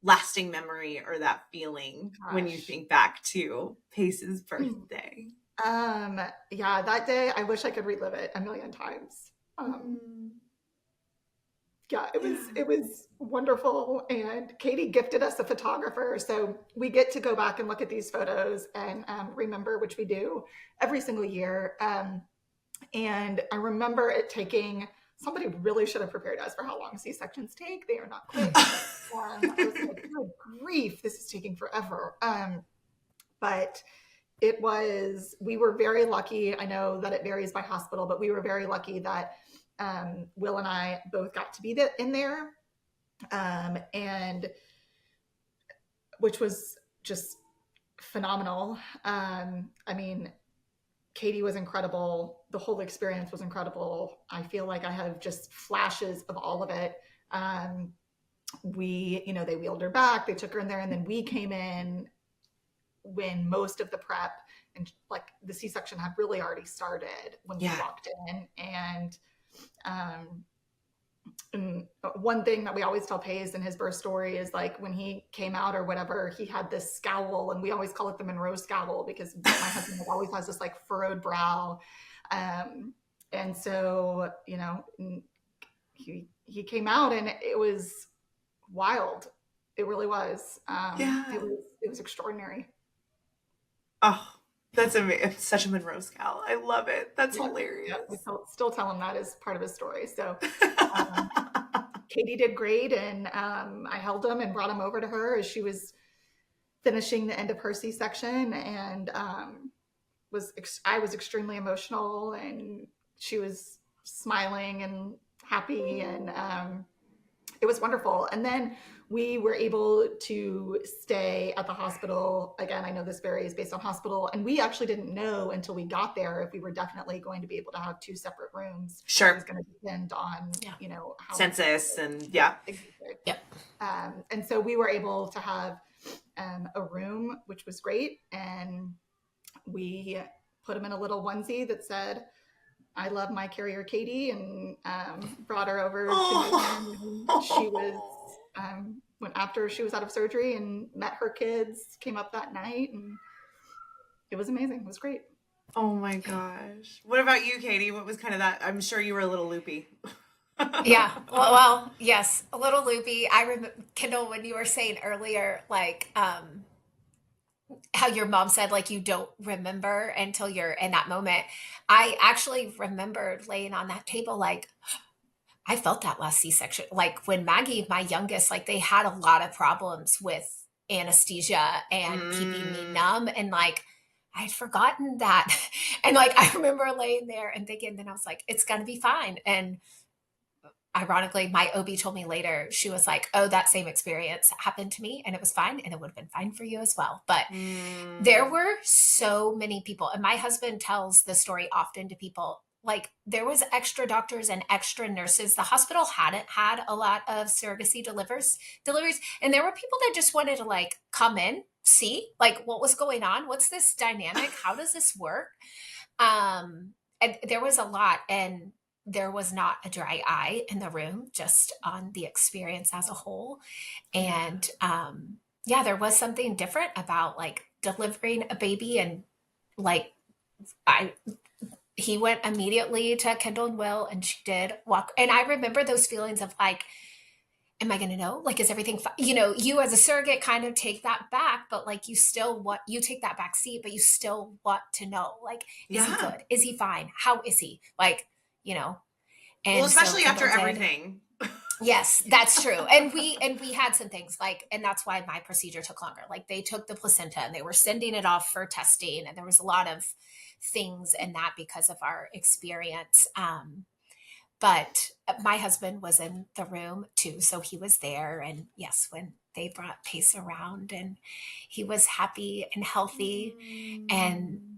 lasting memory or that feeling when you think back to Pace's birthday? That day, I wish I could relive it a million times. It was wonderful. And Katie gifted us a photographer. So we get to go back and look at these photos and remember, which we do every single year. And I remember it taking, somebody really should have prepared us for how long C-sections take. They are not quick. I was like, good grief, this is taking forever. But we were very lucky. I know that it varies by hospital, but we were very lucky that Will and I both got to be in there, and which was just phenomenal. Katie was incredible. The whole experience was incredible. I feel like I have just flashes of all of it. They wheeled her back, they took her in there, and then we came in when most of the prep and like the C-section had really already started when we walked in. And And one thing that we always tell Pace in his birth story is like when he came out or whatever, he had this scowl, and we always call it the Monroe scowl because my husband always has this like furrowed brow. And so, he came out and it was wild. It really was. It was extraordinary. Oh, that's amazing. It's such a Monroe scowl. I love it. That's Yeah, hilarious. we still tell him that as part of his story. So um, Katie did great, and I held him and brought him over to her as she was finishing the end of her C-section, and I was extremely emotional, and she was smiling and happy, and it was wonderful. And then we were able to stay at the hospital. Again, I know this varies based on hospital, and we actually didn't know until we got there if we were definitely going to be able to have 2 separate rooms. Sure. It was going to depend on, how census and yeah. Yep. And so we were able to have a room, which was great. And we put him in a little onesie that said, "I love my carrier Katie," and brought her over to meet him. And she was, when after she was out of surgery and met her kids, came up that night, and it was amazing. It was great. Oh my gosh. What about you, Katie? What was kind of that? I'm sure you were a little loopy. Yeah. Well, yes, a little loopy. I remember, Kendall, when you were saying earlier, like, how your mom said, like, you don't remember until you're in that moment. I actually remembered laying on that table, like, I felt that last C-section. Like when Maggie, my youngest, like they had a lot of problems with anesthesia and keeping me numb. And like, I had forgotten that. And like, I remember laying there and thinking, then I was like, it's going to be fine. And ironically, my OB told me later, she was like, oh, that same experience happened to me and it was fine. And it would have been fine for you as well. But there were so many people. And my husband tells the story often to people. Like there was extra doctors and extra nurses. The hospital hadn't had a lot of surrogacy deliveries. And there were people that just wanted to like come in, see like what was going on. What's this dynamic? How does this work? And there was a lot. And there was not a dry eye in the room, just on the experience as a whole. And yeah, there was something different about like delivering a baby. And like he went immediately to Kendall and Will, and she did walk. And I remember those feelings of like, am I going to know? Like, is everything fine? You know, you as a surrogate kind of take that back, but like you take that back seat, but you still want to know, like, is he good? Is he fine? How is he? Like, you know, and well, especially so after everything. Yes, that's true. And we had some things like, and that's why my procedure took longer. Like they took the placenta and they were sending it off for testing. And there was a lot of things in that because of our experience. But my husband was in the room too. So he was there. And yes, when they brought Pace around and he was happy and healthy, and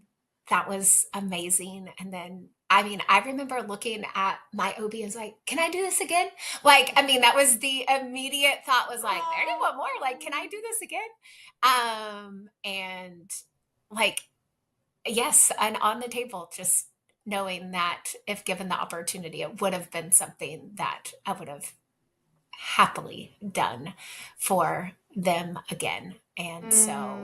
that was amazing. And then, I mean, I remember looking at my OB and was like, can I do this again? Like, I mean, that was the immediate thought was like, I need one more. Like, can I do this again? And like, yes. And on the table, just knowing that if given the opportunity, it would have been something that I would have happily done for them again. And so,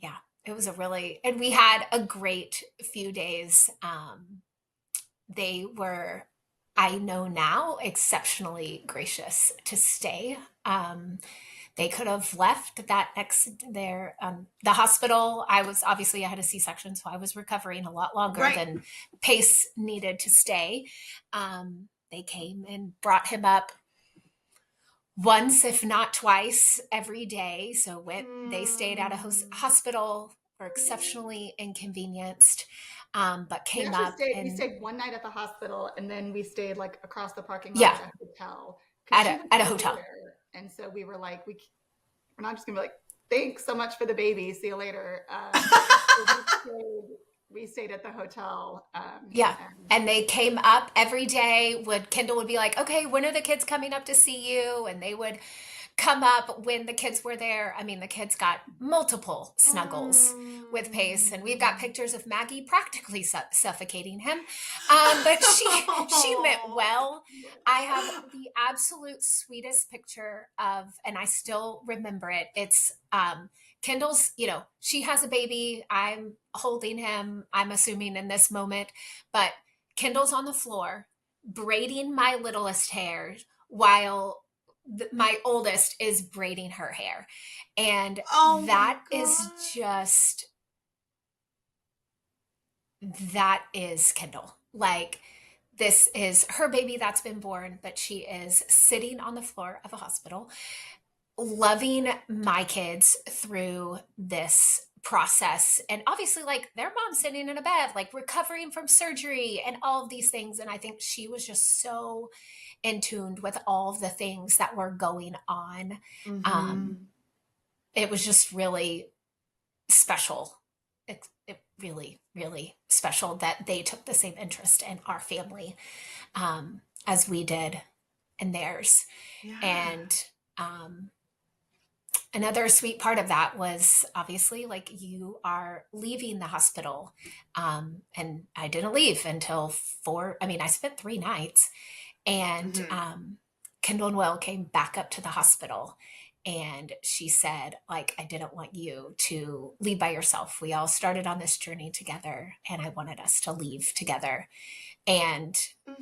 yeah, it was and we had a great few days. They were, I know now, exceptionally gracious to stay. They could have left that the hospital. I had a C-section, so I was recovering a lot longer than Pace needed to stay. They came and brought him up once, if not twice, every day. So they stayed at a hospital, were exceptionally inconvenienced, but came up. We stayed one night at the hospital, and then we stayed like across the parking lot at a hotel. At a hotel. And so we were like, we're not just gonna be like, thanks so much for the baby. See you later. We stayed at the hotel. And they came up every day. Kendall would be like, okay, when are the kids coming up to see you? And they would come up when the kids were there. I mean, the kids got multiple snuggles with Pace, and we've got pictures of Maggie practically suffocating him. But she meant well. I have the absolute sweetest picture of, and I still remember it. It's Kendall's, she has a baby. I'm holding him, I'm assuming in this moment, but Kendall's on the floor braiding my littlest hair while my oldest is braiding her hair. And that is Kendall. Like, this is her baby that's been born, but she is sitting on the floor of a hospital, loving my kids through this process. And obviously, like, their mom's sitting in a bed, like recovering from surgery and all of these things. And I think she was just so in tune with all of the things that were going on. It was just really special. It really, really special that they took the same interest in our family as we did in theirs. Yeah. And another sweet part of that was obviously, like, you are leaving the hospital. And I didn't leave until I spent 3 nights. And Kendall and Will came back up to the hospital, and she said, like, I didn't want you to leave by yourself. We all started on this journey together, and I wanted us to leave together. And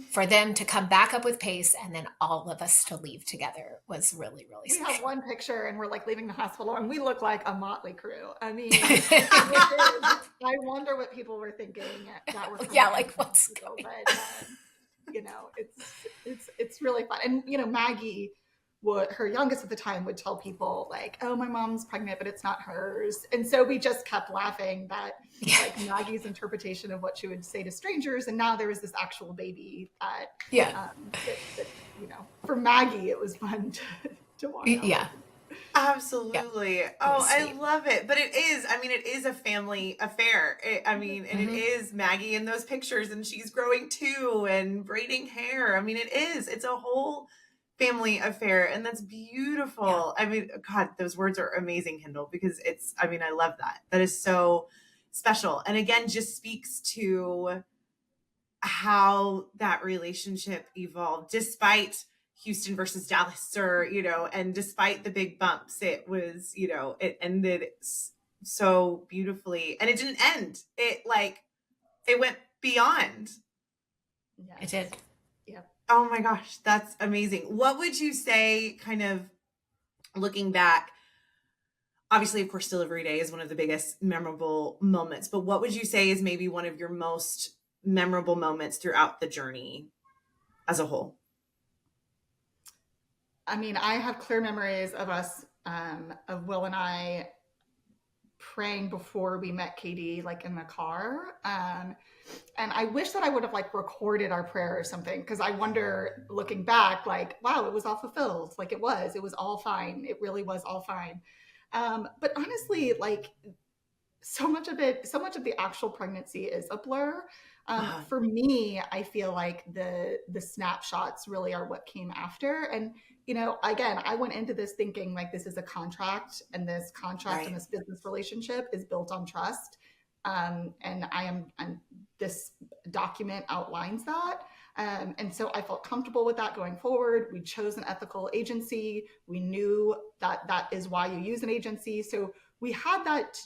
for them to come back up with Pace and then all of us to leave together was really, really special. We have one picture and we're like leaving the hospital and we look like a motley crew. I mean, I wonder what people were thinking that were like, what's going on? But it's really fun. And Maggie, her youngest at the time, would tell people like, oh, my mom's pregnant, but it's not hers. And so we just kept laughing that like Maggie's interpretation of what she would say to strangers. And now there was this actual baby that, for Maggie, it was fun to watch. Yeah. Absolutely. Yeah. Oh, I love it. But it is a family affair. And it is Maggie in those pictures, and she's growing too and braiding hair. It's a whole family affair, and that's beautiful. Yeah. God, those words are amazing, Kendall, because I love that. That is so special. And again, just speaks to how that relationship evolved despite Houston versus Dallas, and despite the big bumps. It was, it ended so beautifully, and it didn't end. It went beyond. Yes. It did. Yeah. Oh my gosh, that's amazing. What would you say, kind of looking back? Obviously, of course, delivery day is one of the biggest memorable moments, but what would you say is maybe one of your most memorable moments throughout the journey as a whole? I have clear memories of us, of Will and I praying before we met Katie, like in the car. And I wish that I would have like recorded our prayer or something, because I wonder, looking back, like, wow, it was all fulfilled. Like it was all fine. It really was all fine. But honestly, like so much of the actual pregnancy is a blur. For me, I feel like the snapshots really are what came after. And, again, I went into this thinking like this is a contract, and this contract and this business relationship is built on trust. And this document outlines that. And so I felt comfortable with that going forward. We chose an ethical agency. We knew that is why you use an agency. So we had that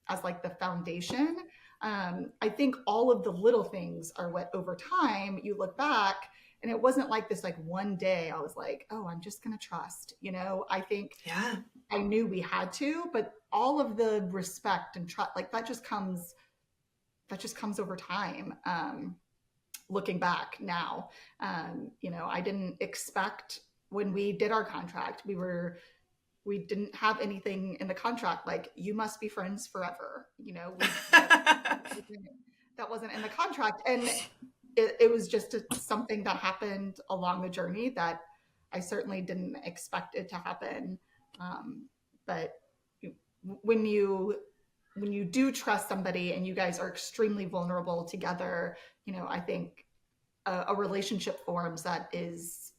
as like the foundation. I think all of the little things are what, over time, you look back, and it wasn't like this, like one day I was like, oh, I'm just going to trust, I think I knew we had to, but all of the respect and trust, like that just comes over time. Looking back now, I didn't expect, when we did our contract, we didn't have anything in the contract like, you must be friends forever. That wasn't in the contract. And it was just something that happened along the journey that I certainly didn't expect it to happen. But when you do trust somebody and you guys are extremely vulnerable together, I think a relationship forms that is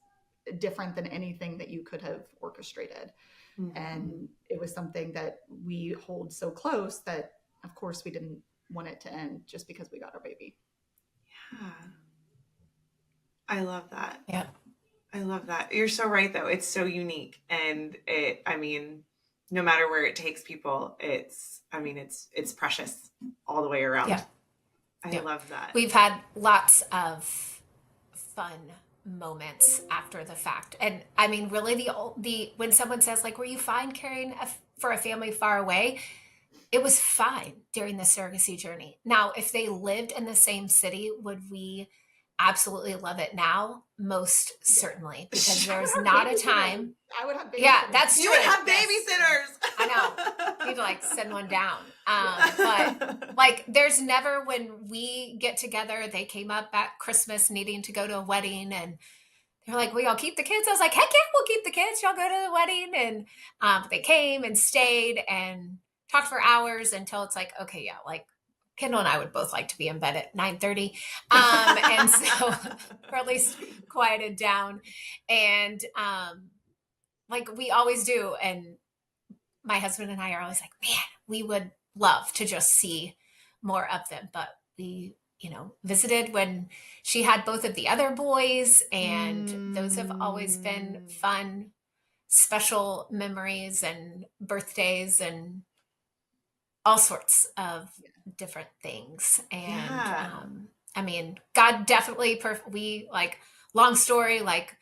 different than anything that you could have orchestrated. Mm-hmm. And it was something that we hold so close that, of course, we didn't want it to end just because we got our baby. Yeah. I love that. Yeah. I love that. You're so right, though. It's so unique. And I mean, no matter where it takes people, it's precious all the way around. Yeah. I love that. We've had lots of fun moments after the fact. And I mean, really the when someone says like, were you fine caring for a family far away? It was fine during the surrogacy journey. Now, if they lived in the same city, would we absolutely love it now? Most certainly, because there's not a time. I would have babysitters. Yeah, that's You true. would have Yes. babysitters. I know. Need to like send one down. But like, there's never, when we get together, they came up at Christmas needing to go to a wedding, and they're like, "Will y'all keep the kids?" I was like, "Heck yeah, we'll keep the kids. Y'all go to the wedding." And they came and stayed and talked for hours until it's like, okay, yeah, like Kendall and I would both like to be in bed at 9:30. And so, or at least quieted down. And like we always do. And my husband and I are always like, man, we would love to just see more of them. But we, visited when she had both of the other boys, and those have always been fun, special memories and birthdays and all sorts of different things. And I mean, God definitely we like, long story, like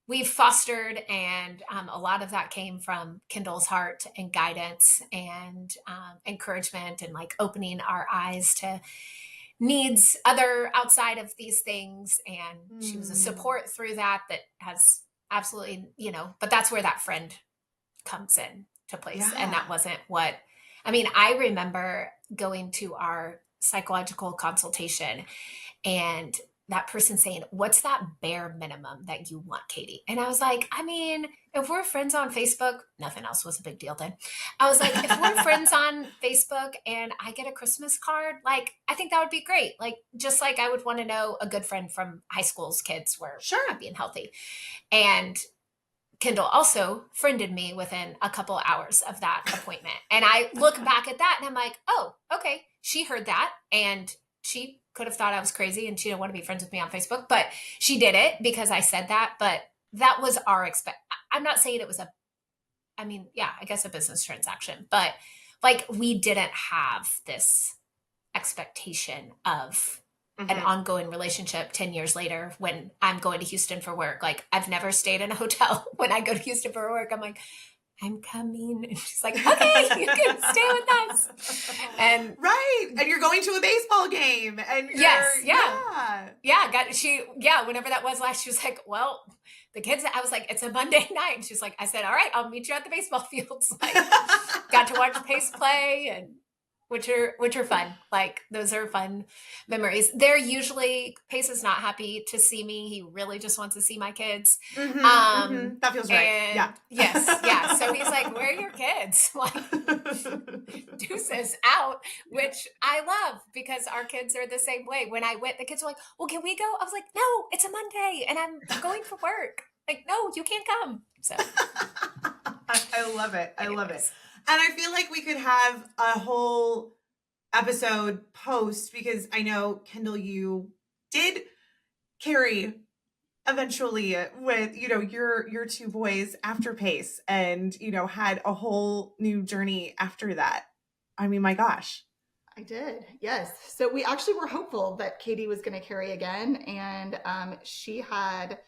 we've fostered, and a lot of that came from Kendall's heart and guidance and encouragement, and like opening our eyes to needs other outside of these things. And she was a support through that has absolutely, but that's where that friend comes in to place. Yeah. And that wasn't what, I mean, I remember going to our psychological consultation and that person saying, "What's that bare minimum that you want, Katie?" And I was like, I mean, if we're friends on Facebook, nothing else was a big deal then. I was like, if we're friends on Facebook and I get a Christmas card, like, I think that would be great. Like, just like I would want to know a good friend from high school's kids were happy and healthy. And Kendall also friended me within a couple hours of that appointment. And I look back at that and I'm like, oh, okay. She heard that, and she could have thought I was crazy and she didn't want to be friends with me on Facebook, but she did it because I said that. But that was our I'm not saying it was I guess a business transaction, but like we didn't have this expectation of an ongoing relationship 10 years later when I'm going to Houston for work. Like, I've never stayed in a hotel when I go to Houston for work. I'm like, I'm coming. And she's like, okay, you can stay with us. And right. And you're going to a baseball game. And whenever that was last, she was like, well, the kids, I was like, it's a Monday night. And she's like, I said, all right, I'll meet you at the baseball fields. Like, got to watch Pace play, and which are fun. Like, those are fun memories. They're usually, Pace is not happy to see me. He really just wants to see my kids. That feels right. Yeah. Yes. Yeah. So he's like, where are your kids? Like, deuces out, which I love because our kids are the same way. When I went, the kids were like, well, can we go? I was like, no, it's a Monday and I'm going for work. Like, no, you can't come. So I love it. I love it. And I feel like we could have a whole episode post, because I know, Kendall, you did carry eventually with, your two boys after Pace, and, had a whole new journey after that. I mean, my gosh. I did. Yes. So we actually were hopeful that Katie was going to carry again. And she had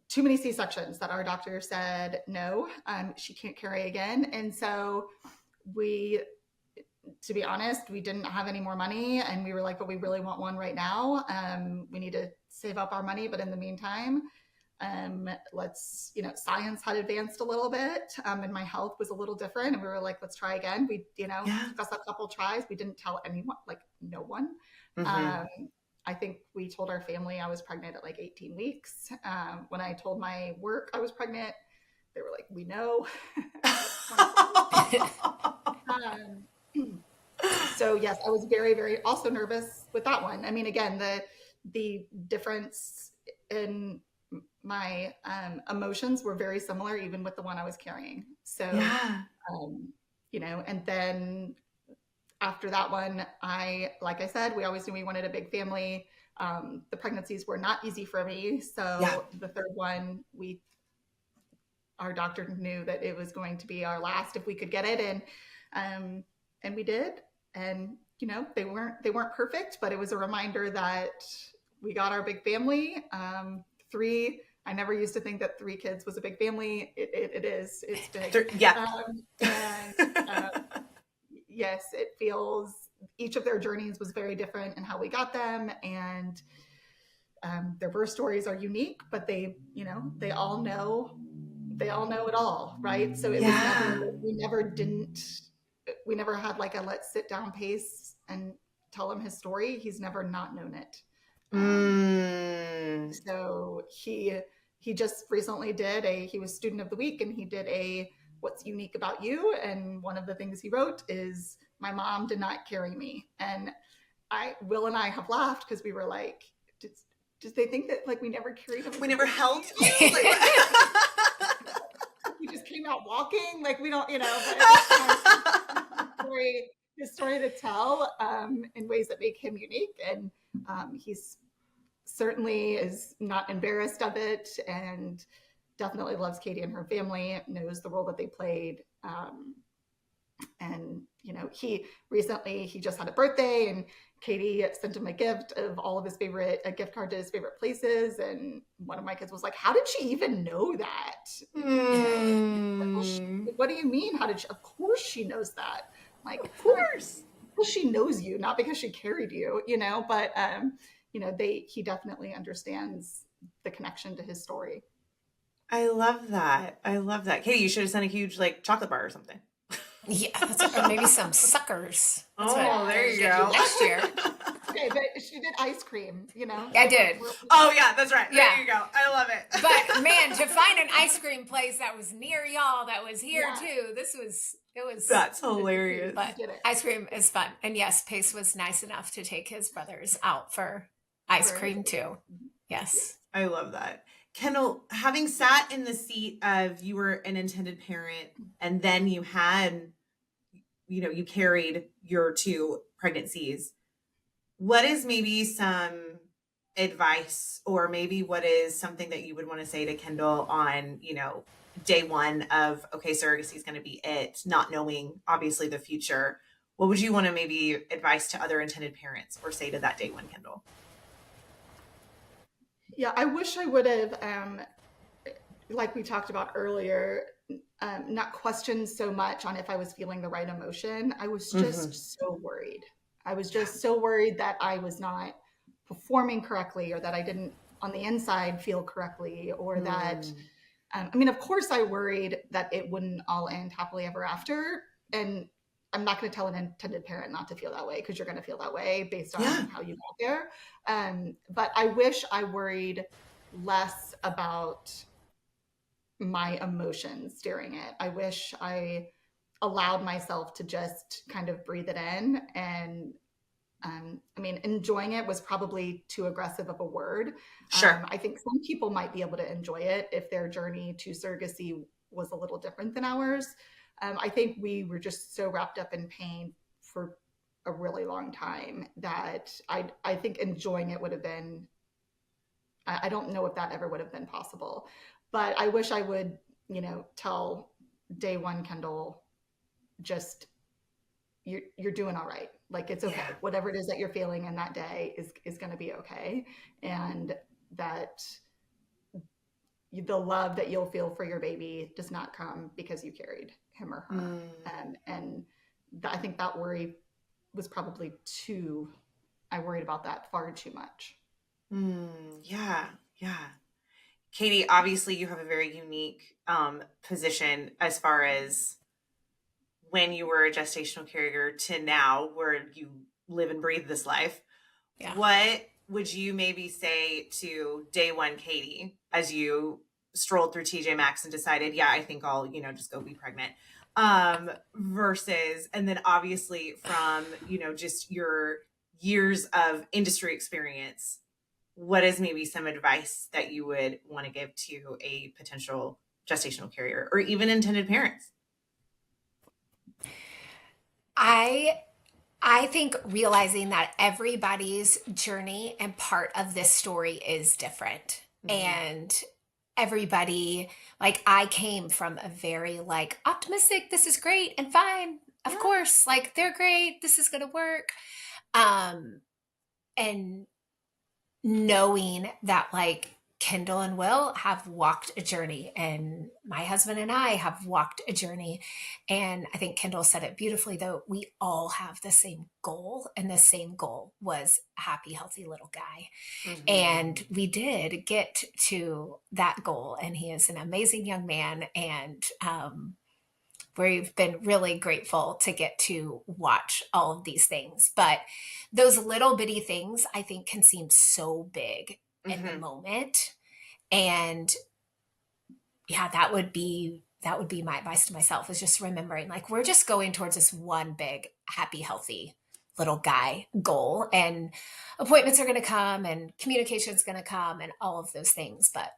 too many C-sections that our doctor said, no, she can't carry again. And so to be honest, we didn't have any more money, and we were like, but we really want one right now. We need to save up our money. But in the meantime, science had advanced a little bit, and my health was a little different. And we were like, let's try again. We, took us a couple tries. We didn't tell anyone, like no one. I think we told our family I was pregnant at like 18 weeks. When I told my work I was pregnant, they were like, we know. So yes, I was very, very also nervous with that one. I mean, again, the difference in my emotions were very similar, even with the one I was carrying. So, Yeah. And then after that one, like I said, we always knew we wanted a big family. The pregnancies were not easy for me. Yeah. So the third one, our doctor knew that it was going to be our last if we could get it. And we did. And, they weren't perfect, but it was a reminder that we got our big family. I never used to think that 3 kids was a big family. It is. It's big. Yeah. Yes, it feels, each of their journeys was very different in how we got them. And their birth stories are unique, but they all know it all, right? So it was we never had like a let's sit down pace and tell him his story. He's never not known it. So he just recently he was student of the week, and he did a what's unique about you, and one of the things he wrote is my mom did not carry me. And Will and I have laughed because we were like, did they think that like we never carried him? We never held you? We just came out walking, like we don't, but his story to tell in ways that make him unique. And he's certainly is not embarrassed of it, and definitely loves Katie and her family, knows the role that they played. And he just had a birthday, and Katie sent him a gift of all of his favorite, a gift card to his favorite places. And one of my kids was like, how did she even know that? What do you mean? Of course she knows that. Like, of course. Well, she knows you, not because she carried you, but, he definitely understands the connection to his story. I love that. Katie, you should have sent a huge like chocolate bar or something. Yeah, or maybe some suckers. There you go. Next year. Okay, but she did ice cream, I did. Oh yeah, that's right. Yeah. There you go. I love it. But man, to find an ice cream place that was near y'all, that was here too. That's hilarious. But ice cream is fun. And yes, Pace was nice enough to take his brothers out for ice cream too. Yes. I love that. Kendall, having sat in the seat of you were an intended parent, and then you had, you carried your 2 pregnancies, what is maybe some advice, or maybe what is something that you would want to say to Kendall on, day one of, okay, surrogacy is going to be it, not knowing obviously the future? What would you want to maybe advise to other intended parents or say to that day one Kendall? Yeah, I wish I would have, like we talked about earlier, not questioned so much on if I was feeling the right emotion. I was just so worried. I was just so worried that I was not performing correctly, or that I didn't on the inside feel correctly, or that, of course I worried that it wouldn't all end happily ever after. And I'm not going to tell an intended parent not to feel that way, because you're going to feel that way based on how you got there. But I wish I worried less about my emotions during it. I wish I allowed myself to just kind of breathe it in. And enjoying it was probably too aggressive of a word. Sure. I think some people might be able to enjoy it if their journey to surrogacy was a little different than ours. I think we were just so wrapped up in pain for a really long time that I think enjoying it would have been, I don't know if that ever would have been possible. But I wish I would, tell day one Kendall, just, you're doing all right. Like, it's okay. Yeah. Whatever it is that you're feeling in that day is going to be okay. And that the love that you'll feel for your baby does not come because you carried him or her. I think that worry was probably I worried about that far too much. Yeah. Katie, obviously you have a very unique position as far as when you were a gestational carrier to now, where you live and breathe this life. Yeah. What would you maybe say to day one Katie as you strolled through TJ Maxx and decided, yeah, I think I'll, just go be pregnant, versus, and then obviously from, just your years of industry experience, what is maybe some advice that you would want to give to a potential gestational carrier or even intended parents? I think realizing that everybody's journey and part of this story is different. And everybody, like, I came from a very like optimistic, this is great and fine. Of Yeah. course, like they're great, this is gonna work. Um, and knowing that like Kendall and Will have walked a journey, and my husband and I have walked a journey. And I think Kendall said it beautifully, though. We all have the same goal, and the same goal was a happy, healthy little guy. And we did get to that goal, and he is an amazing young man. And we've been really grateful to get to watch all of these things. But those little bitty things, I think, can seem so big in the moment. And yeah, that would be my advice to myself, is just remembering like we're just going towards this one big happy healthy little guy goal, and appointments are going to come and communication is going to come and all of those things. But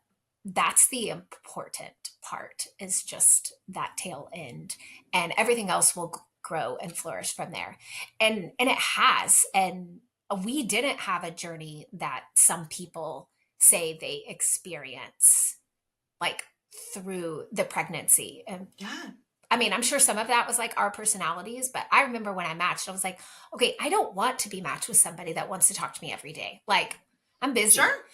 that's the important part, is just that tail end, and everything else will grow and flourish from there. And it has. And we didn't have a journey that some people say they experience, like through the pregnancy. And Yeah. I mean, I'm sure some of that was like our personalities, but I remember when I matched, I was like, okay, I don't want to be matched with somebody that wants to talk to me every day. Like, I'm busy. Sure.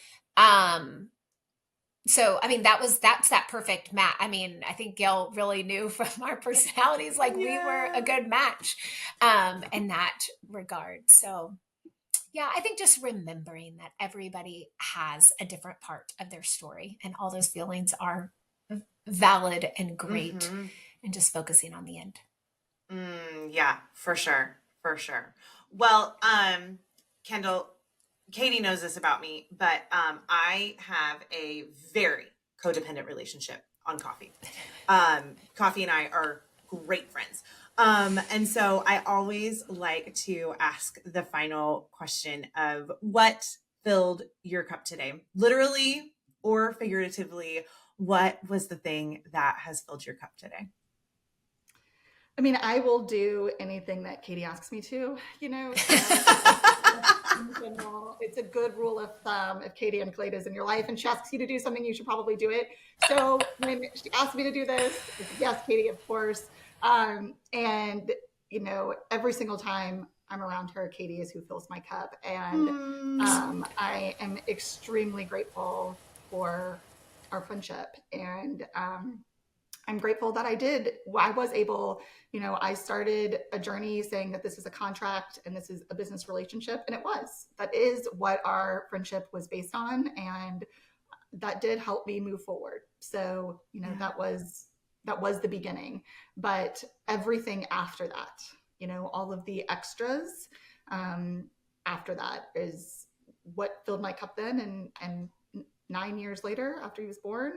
So I mean, that's that perfect match. I mean, I think Gail really knew from our personalities, like we were a good match in that regard. So yeah, I think just remembering that everybody has a different part of their story, and all those feelings are valid and great, and just focusing on the end. Yeah, for sure. For sure. Well, Kendall, Katie knows this about me, but I have a very codependent relationship on coffee. Coffee and I are great friends. And so I always like to ask the final question of what filled your cup today? Literally or figuratively, what was the thing that has filled your cup today? I mean, I will do anything that Katie asks me to, you know. In general, it's a good rule of thumb. If Katie and Clay is in your life and she asks you to do something, you should probably do it. So when she asked me to do this, yes, Katie, of course. And you know, every single time I'm around her, Katie is who fills my cup, and I am extremely grateful for our friendship. And I'm grateful that I was able, you know, I started a journey saying that this is a contract and this is a business relationship. And that is what our friendship was based on. And that did help me move forward. So, you know, that was the beginning, but everything after that, you know, all of the extras, after that is what filled my cup then. And 9 years later, after he was born,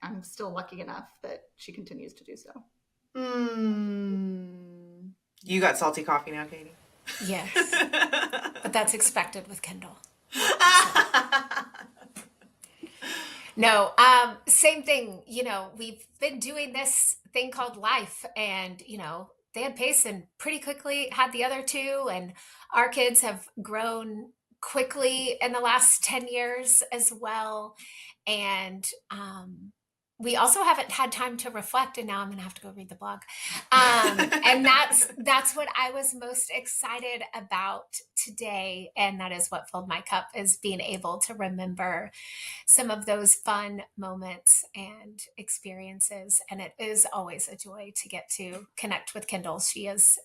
I'm still lucky enough that she continues to do so. You got salty coffee now, Katie. Yes. But that's expected with Kendall. No, same thing. You know, we've been doing this thing called life, and, you know, they had Payson pretty quickly, had the other two, and our kids have grown quickly in the last 10 years as well. And we also haven't had time to reflect, and now I'm going to have to go read the blog. And that's what I was most excited about today. And that is what filled my cup, is being able to remember some of those fun moments and experiences. And it is always a joy to get to connect with Kendall. She is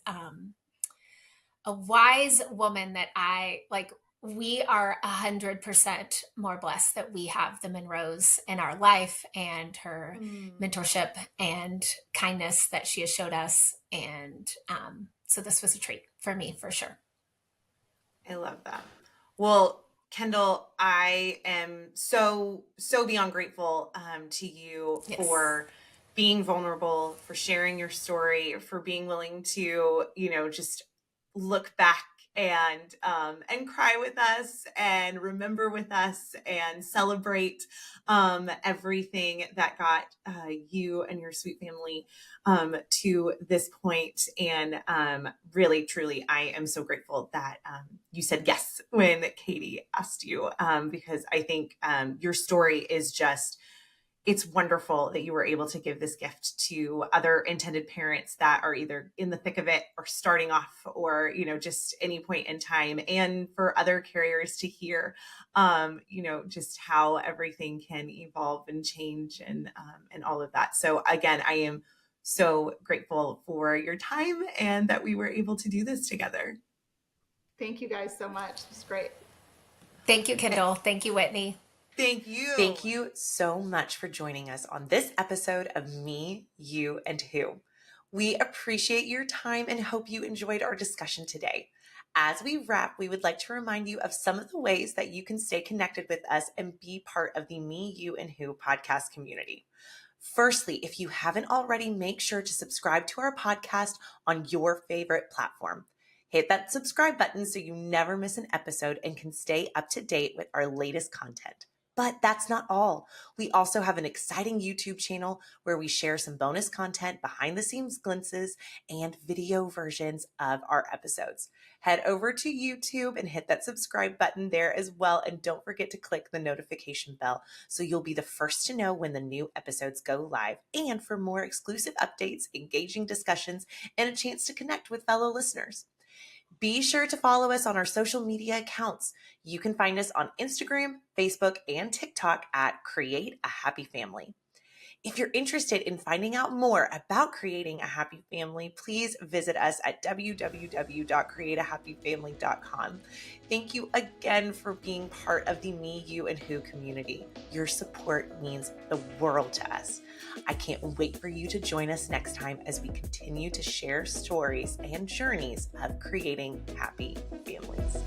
a wise woman that I like. We are 100% more blessed that we have the Monroes in our life, and her mentorship and kindness that she has showed us. And so this was a treat for me, for sure. I love that. Well, Kendall, I am so beyond grateful to you for being vulnerable, for sharing your story, for being willing to, you know, just look back and cry with us and remember with us and celebrate everything that got you and your sweet family to this point. And really, truly, I am so grateful that you said yes when Katie asked you, because I think your story is just, it's wonderful that you were able to give this gift to other intended parents that are either in the thick of it or starting off, or, just any point in time, and for other carriers to hear, just how everything can evolve and change and all of that. So again, I am so grateful for your time and that we were able to do this together. Thank you guys so much. It was great. Thank you, Kendall. Thank you, Whitney. Thank you. Thank you so much for joining us on this episode of Me, You, and Who. We appreciate your time and hope you enjoyed our discussion today. As we wrap, we would like to remind you of some of the ways that you can stay connected with us and be part of the Me, You, and Who podcast community. Firstly, if you haven't already, make sure to subscribe to our podcast on your favorite platform. Hit that subscribe button so you never miss an episode and can stay up to date with our latest content. But that's not all. We also have an exciting YouTube channel where we share some bonus content, behind the scenes glimpses, and video versions of our episodes. Head over to YouTube and hit that subscribe button there as well. And don't forget to click the notification bell so you'll be the first to know when the new episodes go live. And for more exclusive updates, engaging discussions, and a chance to connect with fellow listeners. Be sure to follow us on our social media accounts. You can find us on Instagram, Facebook, and TikTok at Create a Happy Family. If you're interested in finding out more about creating a happy family, please visit us at www.createahappyfamily.com. Thank you again for being part of the Me, You, and Who community. Your support means the world to us. I can't wait for you to join us next time as we continue to share stories and journeys of creating happy families.